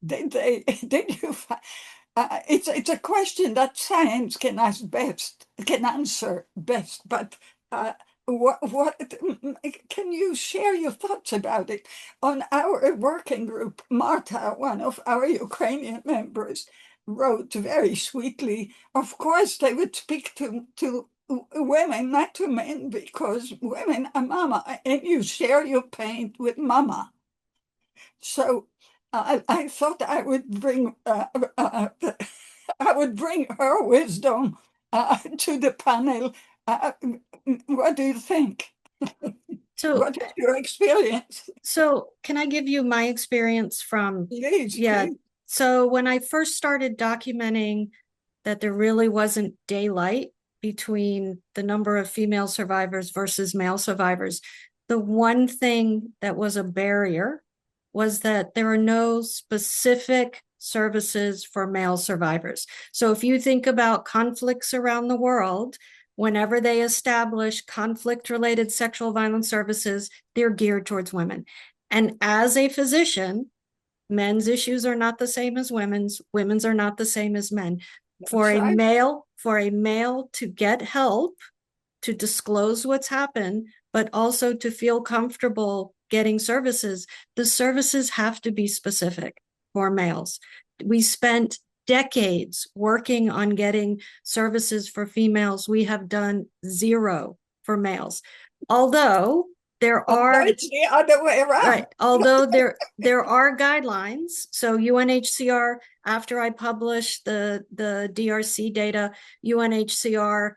Did you find, it's a question that science can answer best, but what can you share your thoughts about it? On our working group, Marta, one of our Ukrainian members, wrote very sweetly, of course they would speak to women, not to men, because women are mama, and you share your pain with mama. So I thought I would bring her wisdom to the panel. What do you think? So, what is your experience? So can I give you my experience from, Please, yeah. please. So when I first started documenting that there really wasn't daylight between the number of female survivors versus male survivors, the one thing that was a barrier was that there are no specific services for male survivors. So if you think about conflicts around the world, whenever they establish conflict-related sexual violence services, they're geared towards women. And as a physician, men's issues are not the same as women's are not the same as men. For a male to get help, to disclose what's happened, but also to feel comfortable getting services, the services have to be specific for males. We spent decades working on getting services for females. We have done zero for males. Although there Although are it's the other way around. right. Although there are guidelines. So UNHCR, after I published the DRC data, UNHCR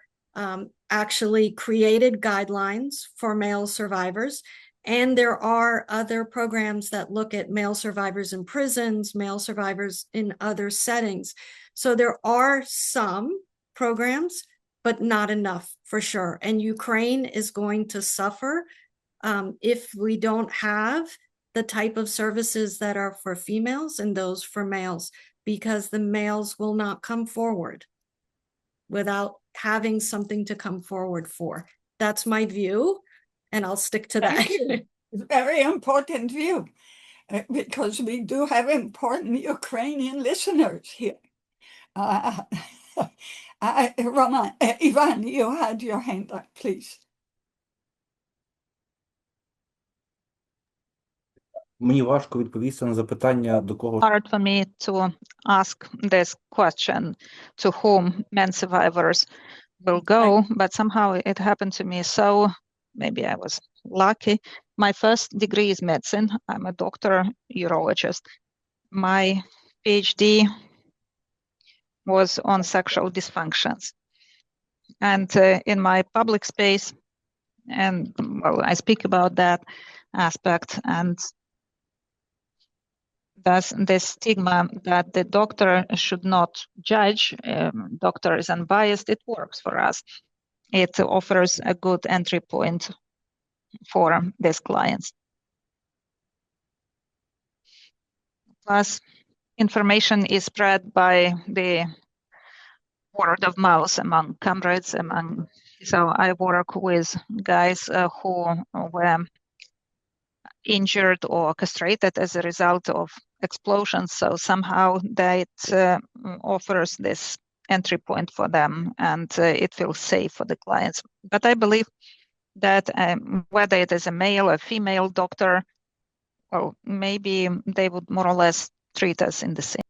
actually created guidelines for male survivors. And there are other programs that look at male survivors in prisons, male survivors in other settings. So there are some programs, but not enough for sure. And Ukraine is going to suffer if we don't have the type of services that are for females and those for males, because the males will not come forward without having something to come forward for. That's my view, and I'll stick to that. Thank you. Very important view, because we do have important Ukrainian listeners here. Roman, Ivan, you had your hand up, please. Мені важко відповісти на запитання, до кого Hard for me to ask this question to whom men survivors will go, but somehow it happened to me. So maybe I was lucky. My first degree is medicine. I'm a doctor, urologist. My PhD was on sexual dysfunctions. And in my public space, and well, I speak about that aspect, and thus the stigma that the doctor should not judge, doctor is unbiased, it works for us. It offers a good entry point for these clients. Plus, information is spread by the word of mouth among comrades, so I work with guys who were injured or castrated as a result of explosions. So somehow that offers this entry point for them, and it feels safe for the clients. But I believe that whether it is a male or female doctor, well, maybe they would more or less treat us in the same.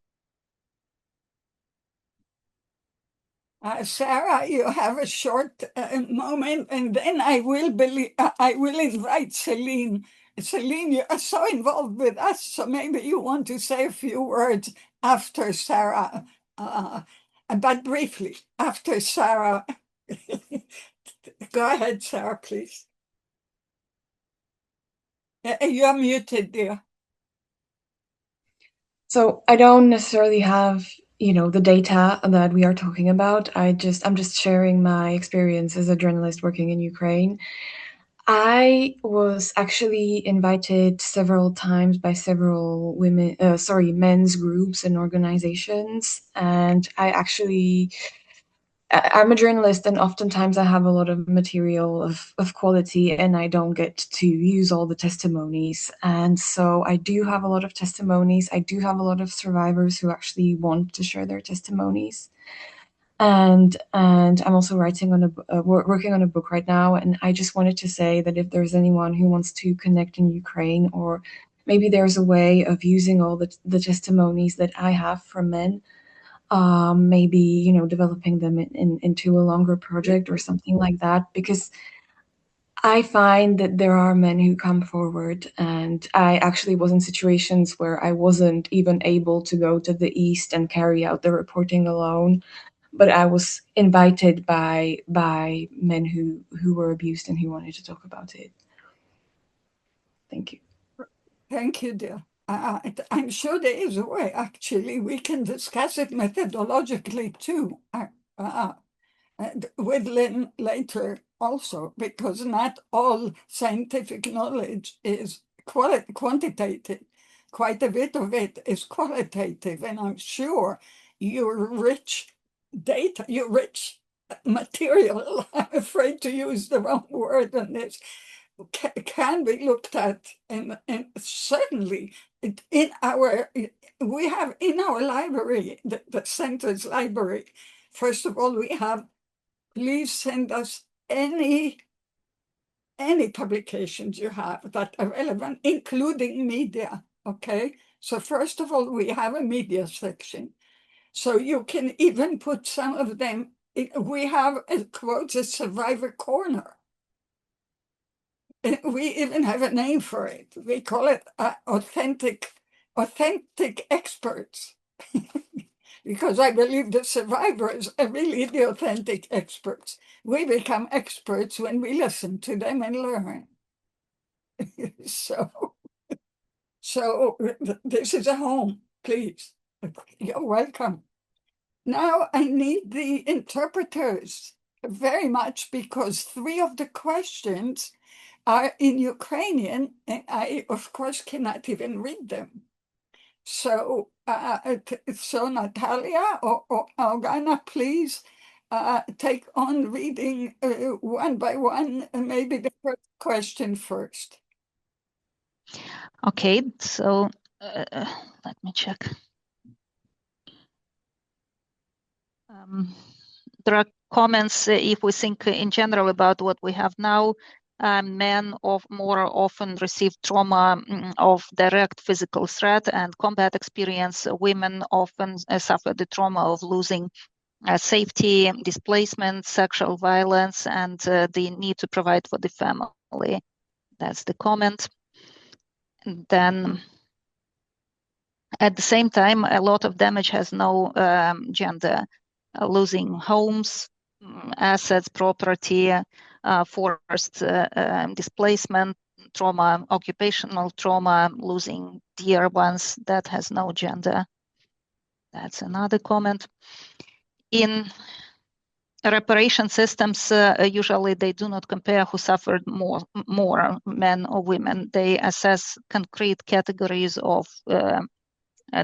Sarah, you have a short moment, and then I will invite Celine. Celine, you are so involved with us, so maybe you want to say a few words after Sarah, but briefly, after Sarah. Go ahead, Sarah, please. You are muted, dear. So I don't necessarily have, the data that we are talking about. I'm just sharing my experience as a journalist working in Ukraine. I was actually invited several times by several men's groups and organizations, and I'm a journalist, and oftentimes I have a lot of material of quality, and I don't get to use all the testimonies. And so I do have a lot of testimonies. I do have a lot of survivors who actually want to share their testimonies. And I'm also working on a book right now. And I just wanted to say that if there's anyone who wants to connect in Ukraine, or maybe there's a way of using all the testimonies that I have from men, maybe, developing them into a longer project or something like that, because I find that there are men who come forward, and I actually was in situations where I wasn't even able to go to the East and carry out the reporting alone, but I was invited by men who were abused and who wanted to talk about it. Thank you. Thank you, dear. I'm sure there is a way, actually. We can discuss it methodologically too with Lynn later also, because not all scientific knowledge is quantitative. Quite a bit of it is qualitative, and I'm sure your rich data, your rich material, I'm afraid to use the wrong word on this, can be looked at, and certainly we have in our library, the center's library, first of all, we have, please send us any publications you have that are relevant, including media, okay? So first of all, we have a media section. So you can even put some of them, we have a survivor corner. We even have a name for it. We call it authentic experts. Because I believe the survivors are really the authentic experts. We become experts when we listen to them and learn. So this is a home, please. You're welcome. Now I need the interpreters very much because 3 of the questions are in Ukrainian and I, of course, cannot even read them. So, Natalia or Algana, please take on reading one by one, maybe the first question first. Okay, so let me check. There are comments if we think in general about what we have now. Men more often receive trauma of direct physical threat and combat experience. Women often suffer the trauma of losing safety, displacement, sexual violence, and the need to provide for the family. That's the comment. And then at the same time, a lot of damage has no gender. Losing homes, assets, property, forced displacement, trauma, occupational trauma, losing dear ones, that has no gender. That's another comment. In reparation systems, usually they do not compare who suffered more, men or women. They assess concrete categories of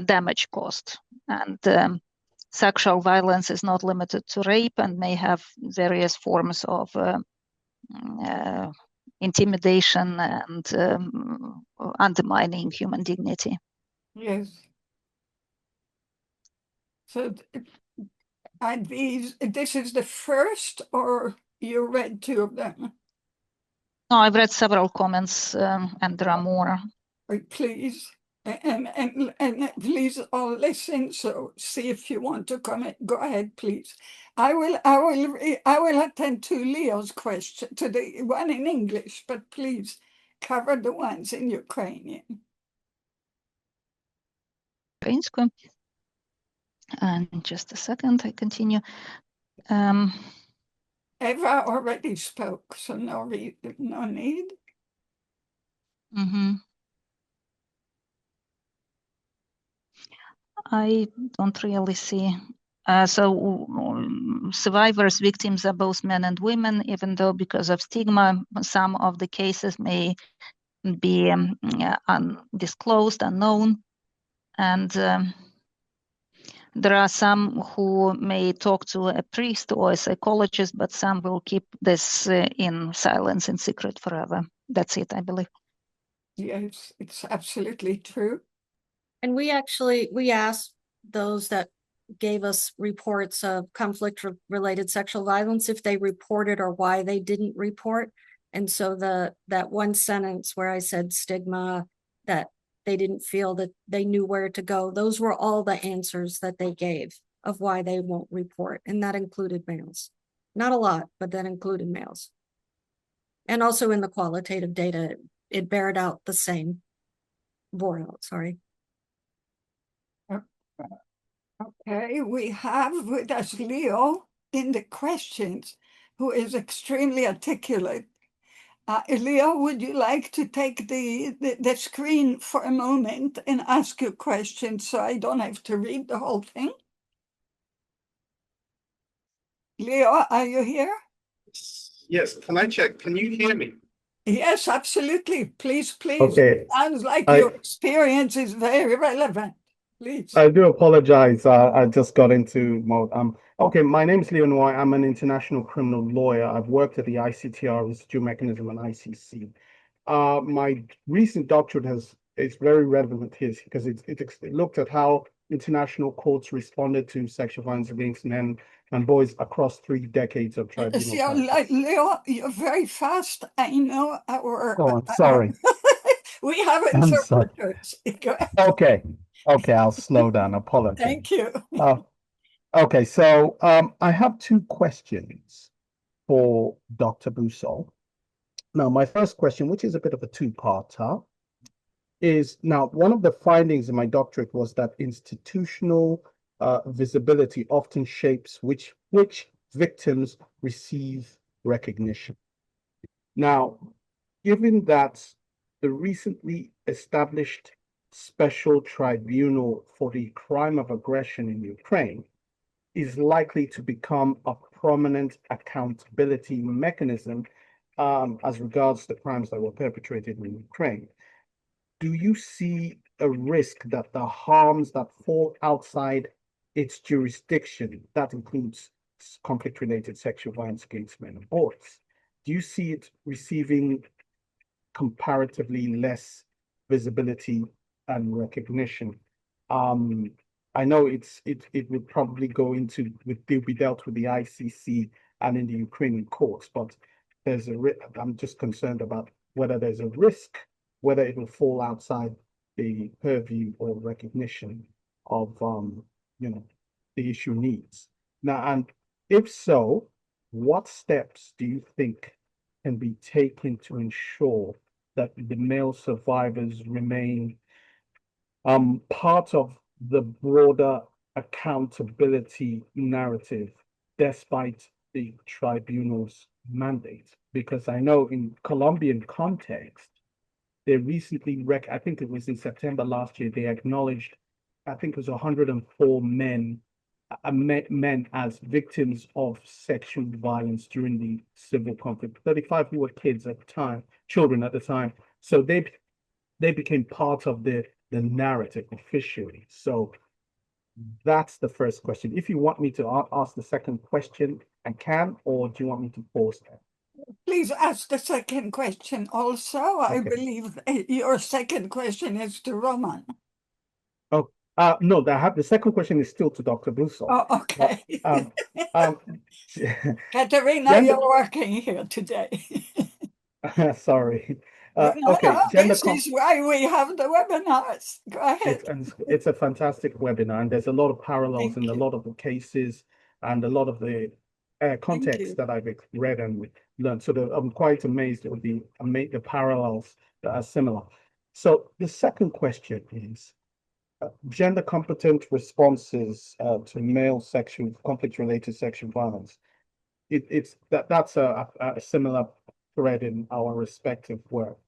damage caused. And sexual violence is not limited to rape and may have various forms of intimidation and undermining human dignity. Yes. So this is the first, or you read 2 of them? No, I've read several comments and there are more. Please. And please all listen. So see if you want to comment. Go ahead, please. I will attend to Leo's question, to the one in English, but please cover the ones in Ukrainian. Українською. And just a second, I continue. Eva already spoke, so no need. Mm-hmm. I don't really see. Survivors, victims are both men and women, even though because of stigma, some of the cases may be undisclosed, unknown. And there are some who may talk to a priest or a psychologist, but some will keep this in silence, in secret forever. That's it, I believe. Yes, it's absolutely true. And we asked those that gave us reports of conflict-related sexual violence if they reported or why they didn't report. And so that one sentence where I said stigma, that they didn't feel that they knew where to go, those were all the answers that they gave of why they won't report. And that included males. Not a lot, but that included males. And also in the qualitative data, it bared out the same. Bore out, sorry. Okay, we have with us Leo in the questions, who is extremely articulate. Leo, would you like to take the screen for a moment and ask your question so I don't have to read the whole thing? Leo, are you here? Yes, can I check? Can you hear me? Yes, absolutely. Please. Okay. Sounds like your experience is very relevant. Please. I do apologize. I just got into mode. Okay, my name is Leonor. I'm an international criminal lawyer. I've worked at the ICTR, Residual Mechanism, and ICC. My recent doctorate is very relevant here because it looked at how international courts responded to sexual violence against men and boys across 3 decades of tribunal practice. Leo, you're very fast. I know our... Oh, I'm sorry. We have interpreters. Okay, I'll slow down. Apologies. Thank you. Okay, so I have 2 questions for Dr. Boussole. Now, my first question, which is a bit of a two-parter, is now one of the findings in my doctorate was that institutional visibility often shapes which victims receive recognition. Now, given that the recently established special tribunal for the crime of aggression in Ukraine is likely to become a prominent accountability mechanism as regards the crimes that were perpetrated in Ukraine, do you see a risk that the harms that fall outside its jurisdiction, that includes conflict-related sexual violence against men and boys, do you see it receiving comparatively less visibility and recognition? I know it would probably go into be dealt with the ICC and in the Ukrainian courts, but there's I'm just concerned about whether there's a risk, whether it will fall outside the purview or recognition of the issue needs. Now, and if so, what steps do you think can be taken to ensure that the male survivors remain part of the broader accountability narrative despite the tribunal's mandate? Because I know in Colombian context, they recently, I think it was in September last year, they acknowledged, I think it was 104 men as victims of sexual violence during the civil conflict. 35 who were kids at the time, children at the time. So they became part of the narrative officially. So that's the first question. If you want me to ask the second question, I can, or do you want me to pause there? Please ask the second question also. I Okay. believe your second question is to Roman. Oh, no, the second question is still to Dr. Busso. Oh, okay. Katerina, gender- you're working here today. Sorry. No, Okay, this is why we have the webinars. Go ahead. It's a fantastic webinar, and there's a lot of parallels in a lot of the cases and a lot of the context that I've read and learned. So I'm quite amazed with the parallels that are similar. So the second question is gender competent responses to male conflict-related sexual violence. That's a similar thread in our respective work.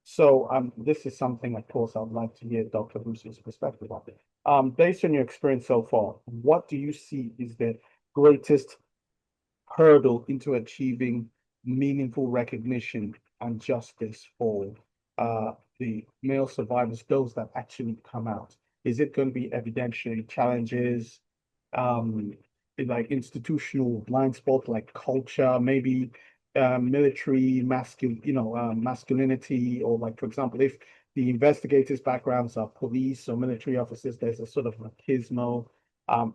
So this is something, of course, I'd like to hear Dr. Busso's perspective on it. Based on your experience so far, what do you see is the greatest hurdle into achieving meaningful recognition and justice for the male survivors, those that actually come out? Is it going to be evidentiary challenges, like institutional blind spots, like culture, maybe military masculinity, or like, for example, if the investigators' backgrounds are police or military officers, there's a sort of machismo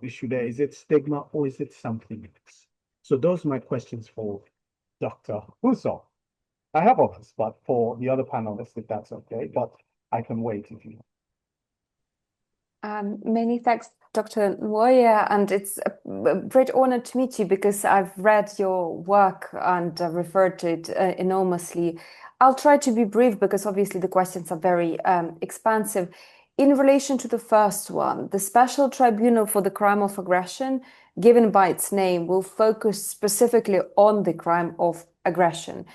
issue there. Is it stigma or is it something else? So those are my questions for Dr. Busso. I have others, but for the other panelists, if that's okay, but I can wait if you want. Many thanks, Dr. Nwoye, and it's a great honor to meet you because I've read your work and referred to it enormously. I'll try to be brief because obviously the questions are very expansive. In relation to the first one, the Special Tribunal for the Crime of Aggression, given by its name, will focus specifically on the crime of aggression.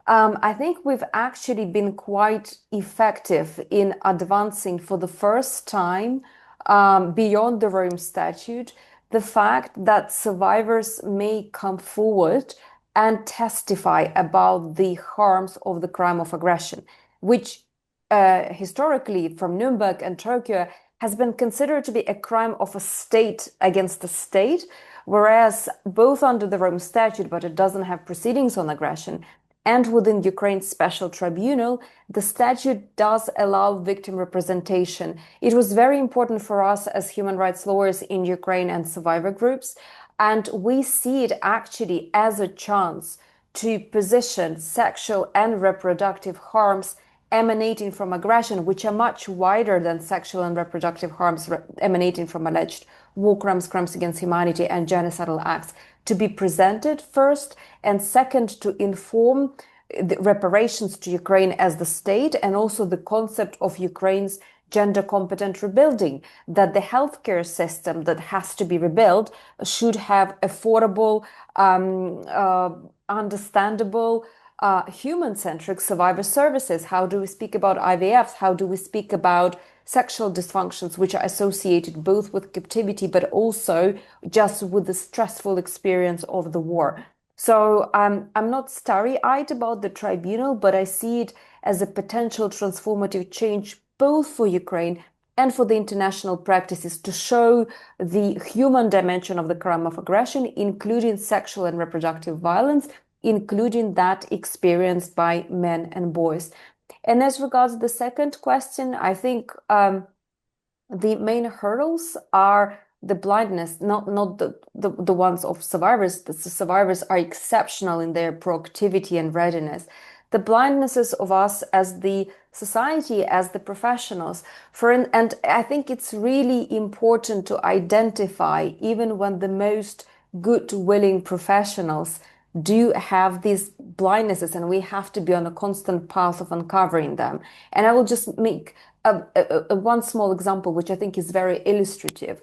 I think we've actually been quite effective in advancing for the first time beyond the Rome Statute, the fact that survivors may come forward and testify about the harms of the crime of aggression, which historically from Nuremberg and Tokyo has been considered to be a crime of a state against the state, whereas both under the Rome Statute, but it doesn't have proceedings on aggression, and within Ukraine's special tribunal, the statute does allow victim representation. It was very important for us as human rights lawyers in Ukraine and survivor groups, and we see it actually as a chance to position sexual and reproductive harms emanating from aggression, which are much wider than sexual and reproductive harms emanating from alleged war crimes, crimes against humanity, and genocidal acts, to be presented first, and second, to inform the reparations to Ukraine as the state, and also the concept of Ukraine's gender competent rebuilding, that the healthcare system that has to be rebuilt should have affordable, understandable, human-centric survivor services. How do we speak about IVFs? How do we speak about sexual dysfunctions, which are associated both with captivity, but also just with the stressful experience of the war? So I'm not starry-eyed about the tribunal, but I see it as a potential transformative change both for Ukraine and for the international practices to show the human dimension of the crime of aggression, including sexual and reproductive violence, including that experienced by men and boys. And as regards the second question, I think the main hurdles are the blindness, not the ones of survivors. The survivors are exceptional in their proactivity and readiness. The blindnesses of us as the society, as the professionals, and I think it's really important to identify, even when the most good, willing professionals do have these blindnesses, and we have to be on a constant path of uncovering them. And I will just make one small example, which I think is very illustrative.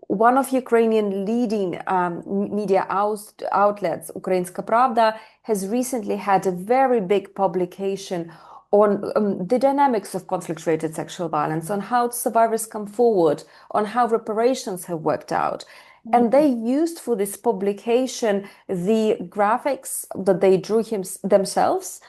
One of Ukrainian leading media outlets, Ukrainska Pravda, has recently had a very big publication on the dynamics of conflict-related sexual violence, on how survivors come forward, on how reparations have worked out. And they used for this publication the graphics that they drew themselves,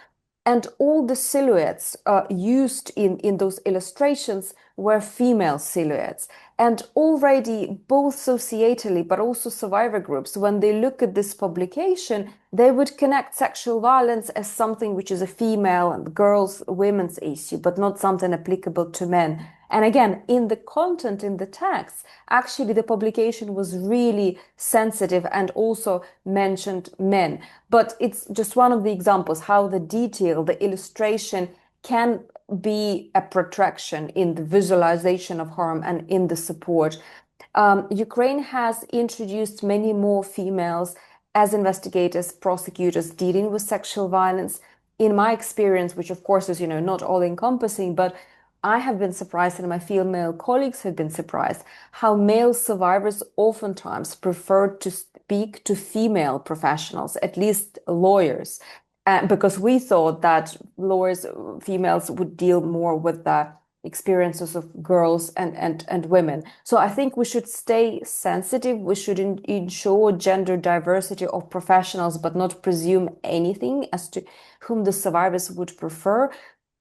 and all the silhouettes used in those illustrations were female silhouettes. And already, both societally, but also survivor groups, when they look at this publication, they would connect sexual violence as something which is a female and girls, women's issue, but not something applicable to men. And again, in the content, in the text, actually the publication was really sensitive and also mentioned men. But it's just one of the examples how the detail, the illustration can be a protraction in the visualization of harm and in the support. Ukraine has introduced many more females as investigators, prosecutors dealing with sexual violence. In my experience, which of course is, not all encompassing, but I have been surprised, and my female colleagues have been surprised, how male survivors oftentimes prefer to speak to female professionals, at least lawyers, because we thought that lawyers, females, would deal more with the experiences of girls and women. So I think we should stay sensitive. We should ensure gender diversity of professionals, but not presume anything as to whom the survivors would prefer.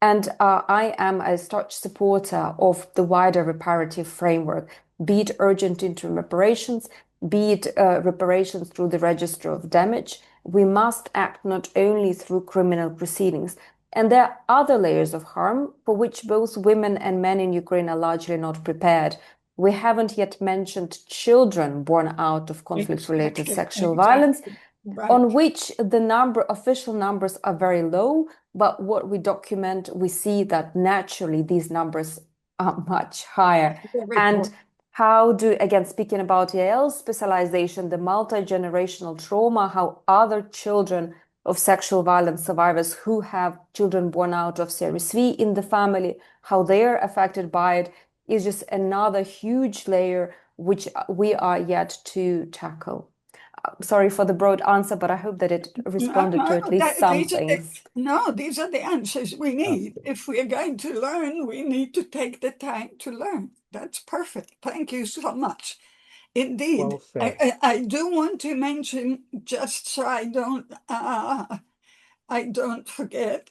And I am a staunch supporter of the wider reparative framework, be it urgent interim reparations, be it reparations through the register of damage. We must act not only through criminal proceedings. And there are other layers of harm for which both women and men in Ukraine are largely not prepared. We haven't yet mentioned children born out of conflict-related sexual violence, Right. on which the official numbers are very low, but what we document, we see that naturally these numbers are much higher. And how do, again, speaking about Yael's specialization, the multi-generational trauma, how other children of sexual violence survivors who have children born out of Series V in the family, how they're affected by it, is just another huge layer which we are yet to tackle. Sorry for the broad answer, but I hope that it responded to at least some things. No, these are the answers we need. If we're going to learn, we need to take the time to learn. That's perfect. Thank you so much. Indeed, Well said. I do want to mention, just so I don't forget,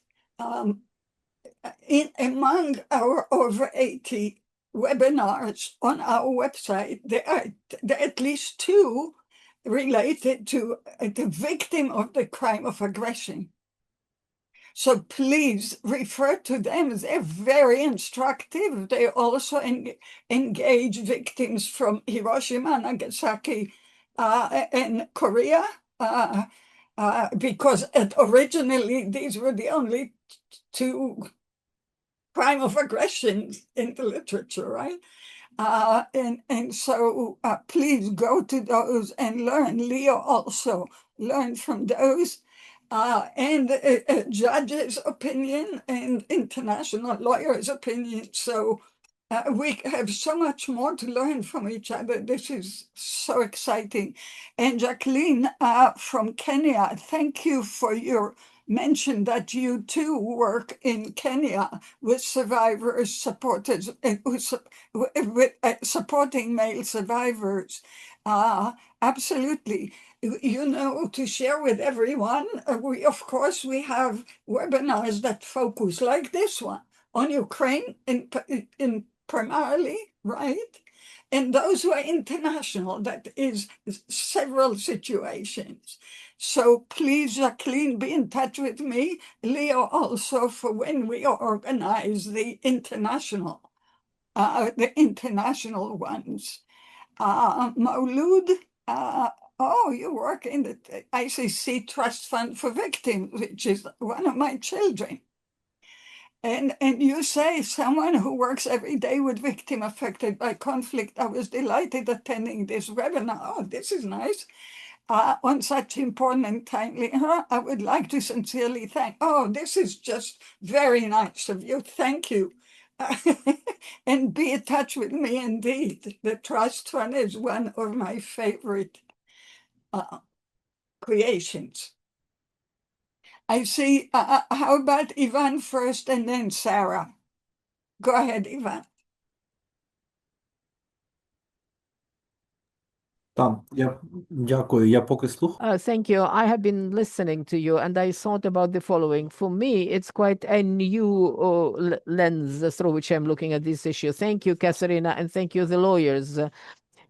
among our over 80 webinars on our website, there are at least 2 related to the victim of the crime of aggression. So please refer to them. They're very instructive. They also engage victims from Hiroshima, Nagasaki, and Korea, because originally these were the only 2 crime of aggression in the literature, right? And so please go to those and learn. Leo also learned from those. and a judge's opinion and international lawyers' opinion. So we have so much more to learn from each other. This is so exciting. And Jacqueline from Kenya, thank you for your mention that you too work in Kenya with survivors, supporters, with supporting male survivors. Absolutely. You know, to share with everyone, of course, we have webinars that focus like this one on Ukraine in primarily, right? And those who are international, that is several situations. So please, Jacqueline, be in touch with me. Leo also for when we organize the international ones. Maulud, oh, you work in the ICC Trust Fund for Victims, which is one of my children. And you say someone who works every day with victims affected by conflict. I was delighted attending this webinar. Oh, this is nice. On such important and timely. I would like to sincerely thank. Oh, this is just very nice of you. Thank you. And be in touch with me indeed. The Trust Fund is one of my favorite creations. I see, how about Ivan first and then Sarah? Go ahead, Ivan. Дякую. Я поки слухаю. Thank you. I have been listening to you and I thought about the following. For me, it's quite a new lens through which I'm looking at this issue. Thank you, Katerina, and thank you, the lawyers.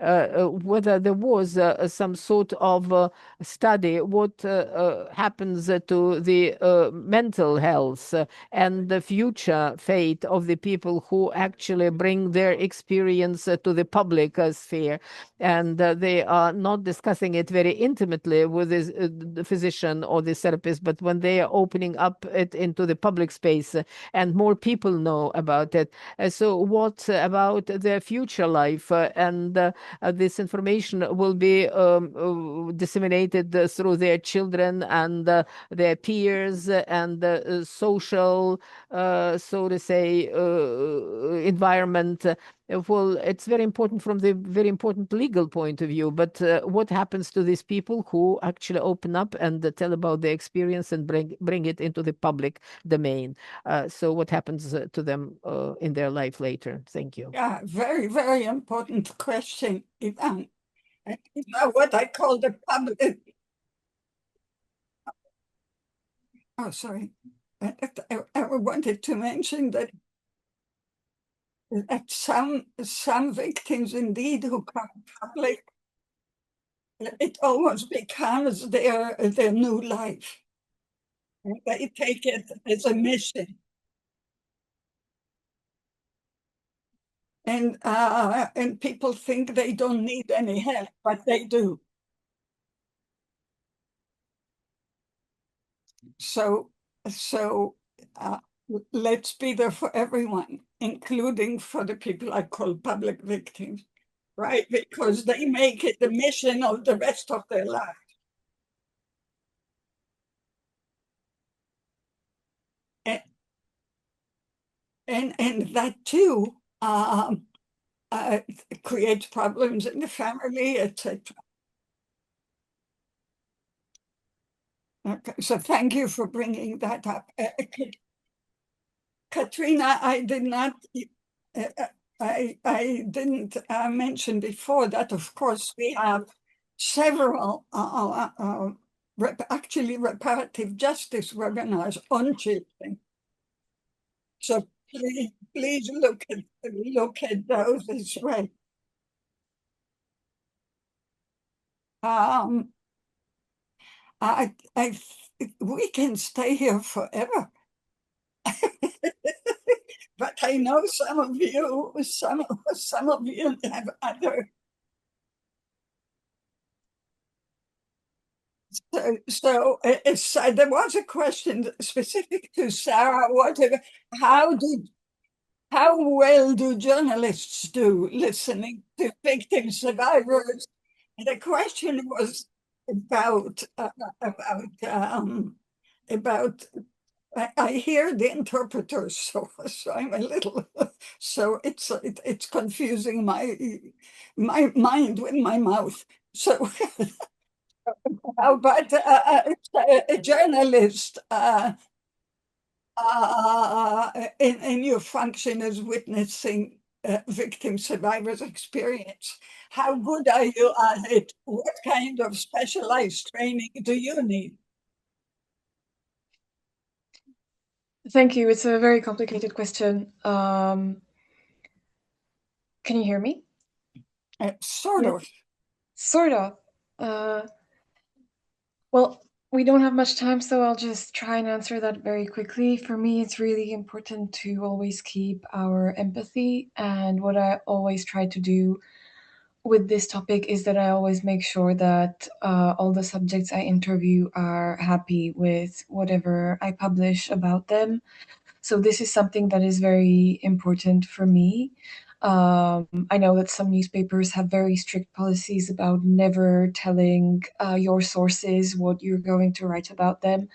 Whether there was some sort of study what happens to the mental health and the future fate of the people who actually bring their experience to the public sphere. And they are not discussing it very intimately with the physician or the therapist, but when they are opening up it into the public space and more people know about it. So what about their future life and this information will be disseminated through their children and their peers and social, so to say, environment. Well, it's very important from the very important legal point of view, but what happens to these people who actually open up and tell about their experience and bring it into the public domain? So what happens to them in their life later? Thank you. Yeah, very, very important question, Ivan. You know what I call the public. Oh, sorry. I wanted to mention that some victims indeed who come public, it almost becomes their new life. They take it as a mission. And people think they don't need any help, but they do. So let's be there for everyone, including for the people I call public victims, right? Because they make it the mission of the rest of their life. And that too creates problems in the family, etc. Okay, so thank you for bringing that up. Katrina, I did not, I didn't mention before that, of course, we have several actually reparative justice webinars on children. So please look at those as well. We can stay here forever. But I know some of you have other. So there was a question specific to Sarah. How well do journalists do listening to victim survivors? And the question was about about, I hear the interpreters, so I'm a little, so it's confusing my mind with my mouth. So, but a journalist in your function as witnessing victim survivors' experience, how good are you at it? What kind of specialized training do you need? Thank you. It's a very complicated question. Can you hear me? Sort Yeah. of. Sort of. Well, we don't have much time, so I'll just try and answer that very quickly. For me, it's really important to always keep our empathy. And what I always try to do with this topic is that I always make sure that all the subjects I interview are happy with whatever I publish about them. So this is something that is very important for me. I know that some newspapers have very strict policies about never telling your sources what you're going to write about them,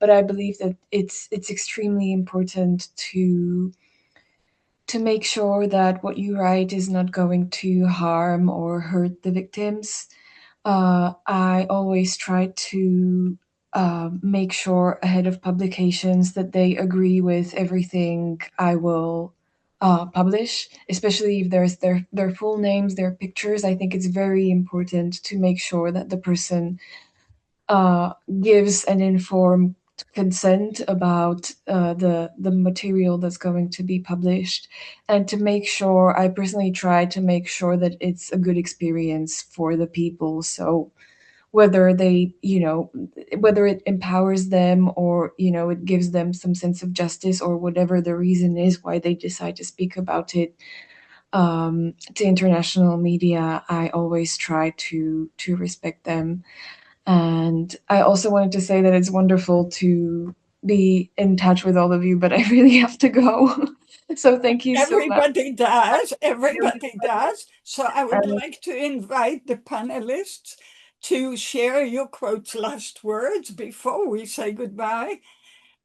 but I believe that it's extremely important to make sure that what you write is not going to harm or hurt the victims. I always try to make sure ahead of publications that they agree with everything I will publish, especially if there's their full names, their pictures. I think it's very important to make sure that the person gives an informed consent about the material that's going to be published, and to make sure, I personally try to make sure that it's a good experience for the people. So whether they, whether it empowers them, or, it gives them some sense of justice, or whatever the reason is why they decide to speak about it to international media, I always try to respect them. And I also wanted to say that it's wonderful to be in touch with all of you, but I really have to go. So thank you so much. Everybody does. Everybody does. So I would like to invite the panelists to share your quotes, last words before we say goodbye,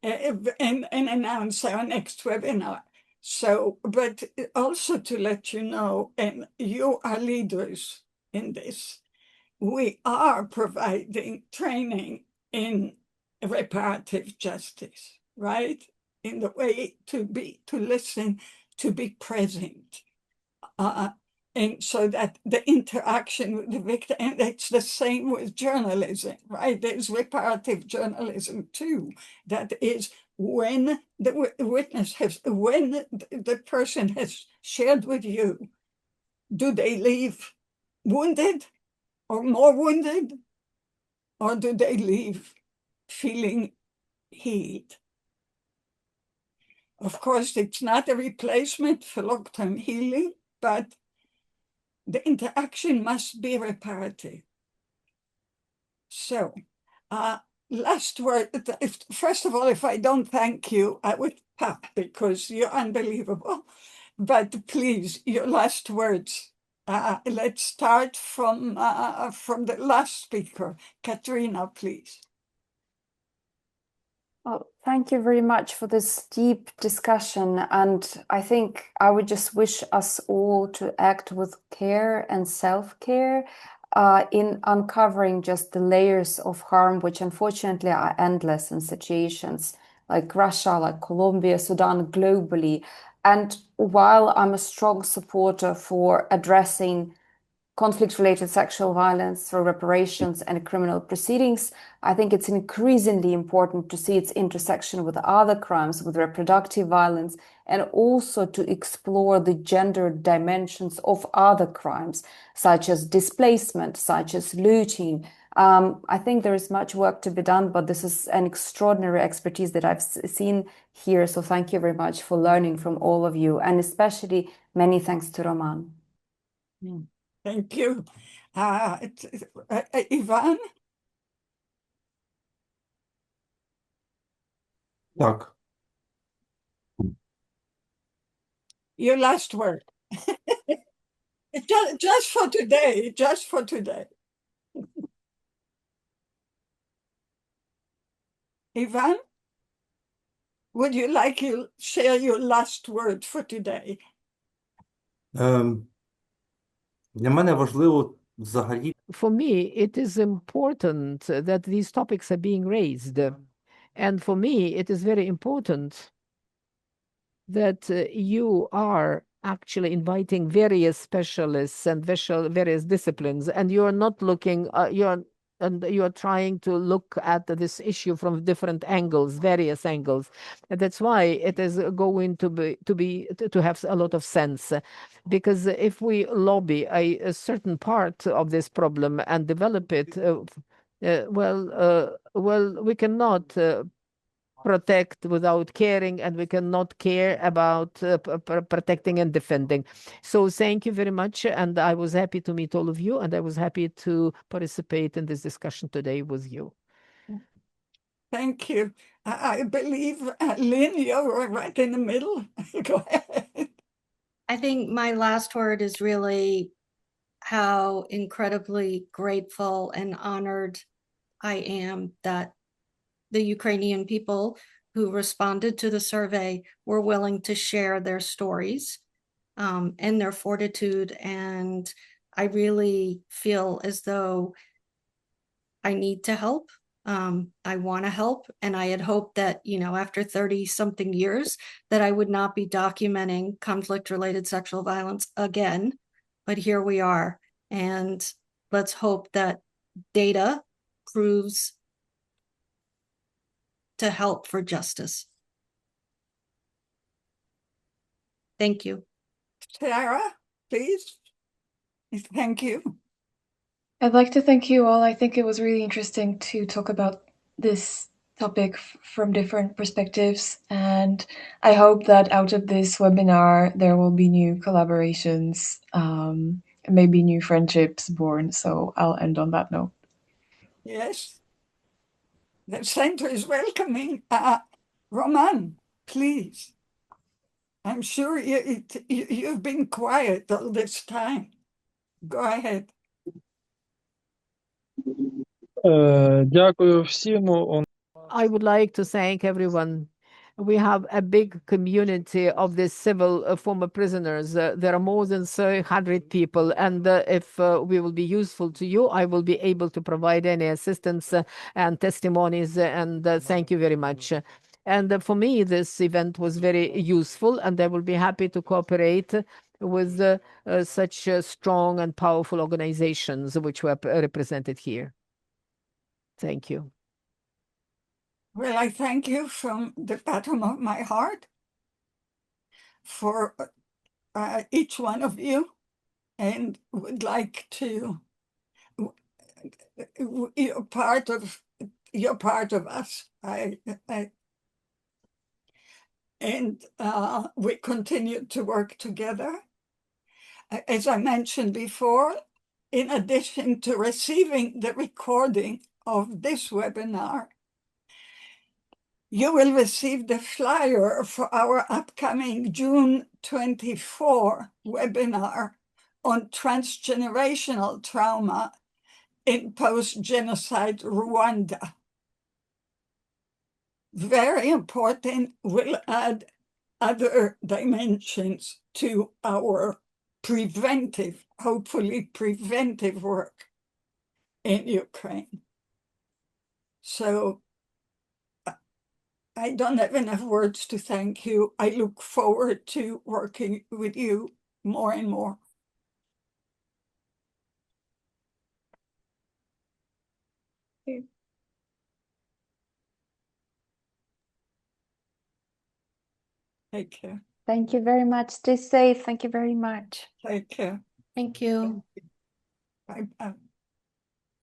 and announce our next webinar. So, but also to let you know, and you are leaders in this, we are providing training in reparative justice, right? In the way to listen, to be present. And so that the interaction with the victim, and it's the same with journalism, right? There's reparative journalism too. That is when the witness has, when the person has shared with you, do they leave wounded or more wounded? Or do they leave feeling healed? Of course, it's not a replacement for long-term healing, but the interaction must be reparative. So, last word, first of all, if I don't thank you, I would pop because you're unbelievable. But please, your last words. Let's start from the last speaker. Katrina, please. Well, thank you very much for this deep discussion. And I think I would just wish us all to act with care and self-care in uncovering just the layers of harm, which unfortunately are endless in situations like Russia, like Colombia, Sudan, globally. And while I'm a strong supporter for addressing conflict-related sexual violence through reparations and criminal proceedings, I think it's increasingly important to see its intersection with other crimes, with reproductive violence, and also to explore the gender dimensions of other crimes, such as displacement, such as looting. I think there is much work to be done, but this is an extraordinary expertise that I've seen here. So thank you very much for learning from all of you, and especially many thanks to Roman. Thank you. Ivan? Так. Your last word. Just for today, just for today. Ivan, would you like to share your last word for today? Для мене важливо взагалі For me, it is important that these topics are being raised. And for me, it is very important that you are actually inviting various specialists and various disciplines, and you're not looking, you're trying to look at this issue from different angles, various angles. And that's why it is going to have a lot of sense, because if we lobby a certain part of this problem and develop it, we cannot protect without caring, and we cannot care about protecting and defending. So thank you very much, and I was happy to meet all of you, and I was happy to participate in this discussion today with you. Thank you. I believe, Lynn, you're right in the middle. Go ahead. I think my last word is really how incredibly grateful and honored I am that the Ukrainian people who responded to the survey were willing to share their stories and their fortitude. And I really feel as though I need to help. I want to help. And I had hoped that, after 30 something years, that I would not be documenting conflict-related sexual violence again. But here we are. And let's hope that data proves to help for justice. Thank you. Sarah, please. Thank you. I'd like to thank you all. I think it was really interesting to talk about this topic from different perspectives, and I hope that out of this webinar there will be new collaborations, maybe new friendships born. So I'll end on that note. Yes. The center is welcoming. Roman, please. I'm sure you've been quiet all this time. Go ahead. Дякую всім. I would like to thank everyone. We have a big community of the civil former prisoners. There are more than 300 people, and if we will be useful to you, I will be able to provide any assistance and testimonies, and thank you very much. And for me, this event was very useful, and I will be happy to cooperate with such strong and powerful organizations which were represented here. Thank you. Well, I thank you from the bottom of my heart for each one of you, and would like to, you're part of us. And we continue to work together. As I mentioned before, in addition to receiving the recording of this webinar, you will receive the flyer for our upcoming June 24 webinar on transgenerational trauma in post-genocide Rwanda. Very important, will add other dimensions to our preventive, hopefully preventive work in Ukraine. So I don't have enough words to thank you. I look forward to working with you more and more. Take care. Thank you very much. Stay safe. Thank you very much. Take care. Thank you. Bye-bye.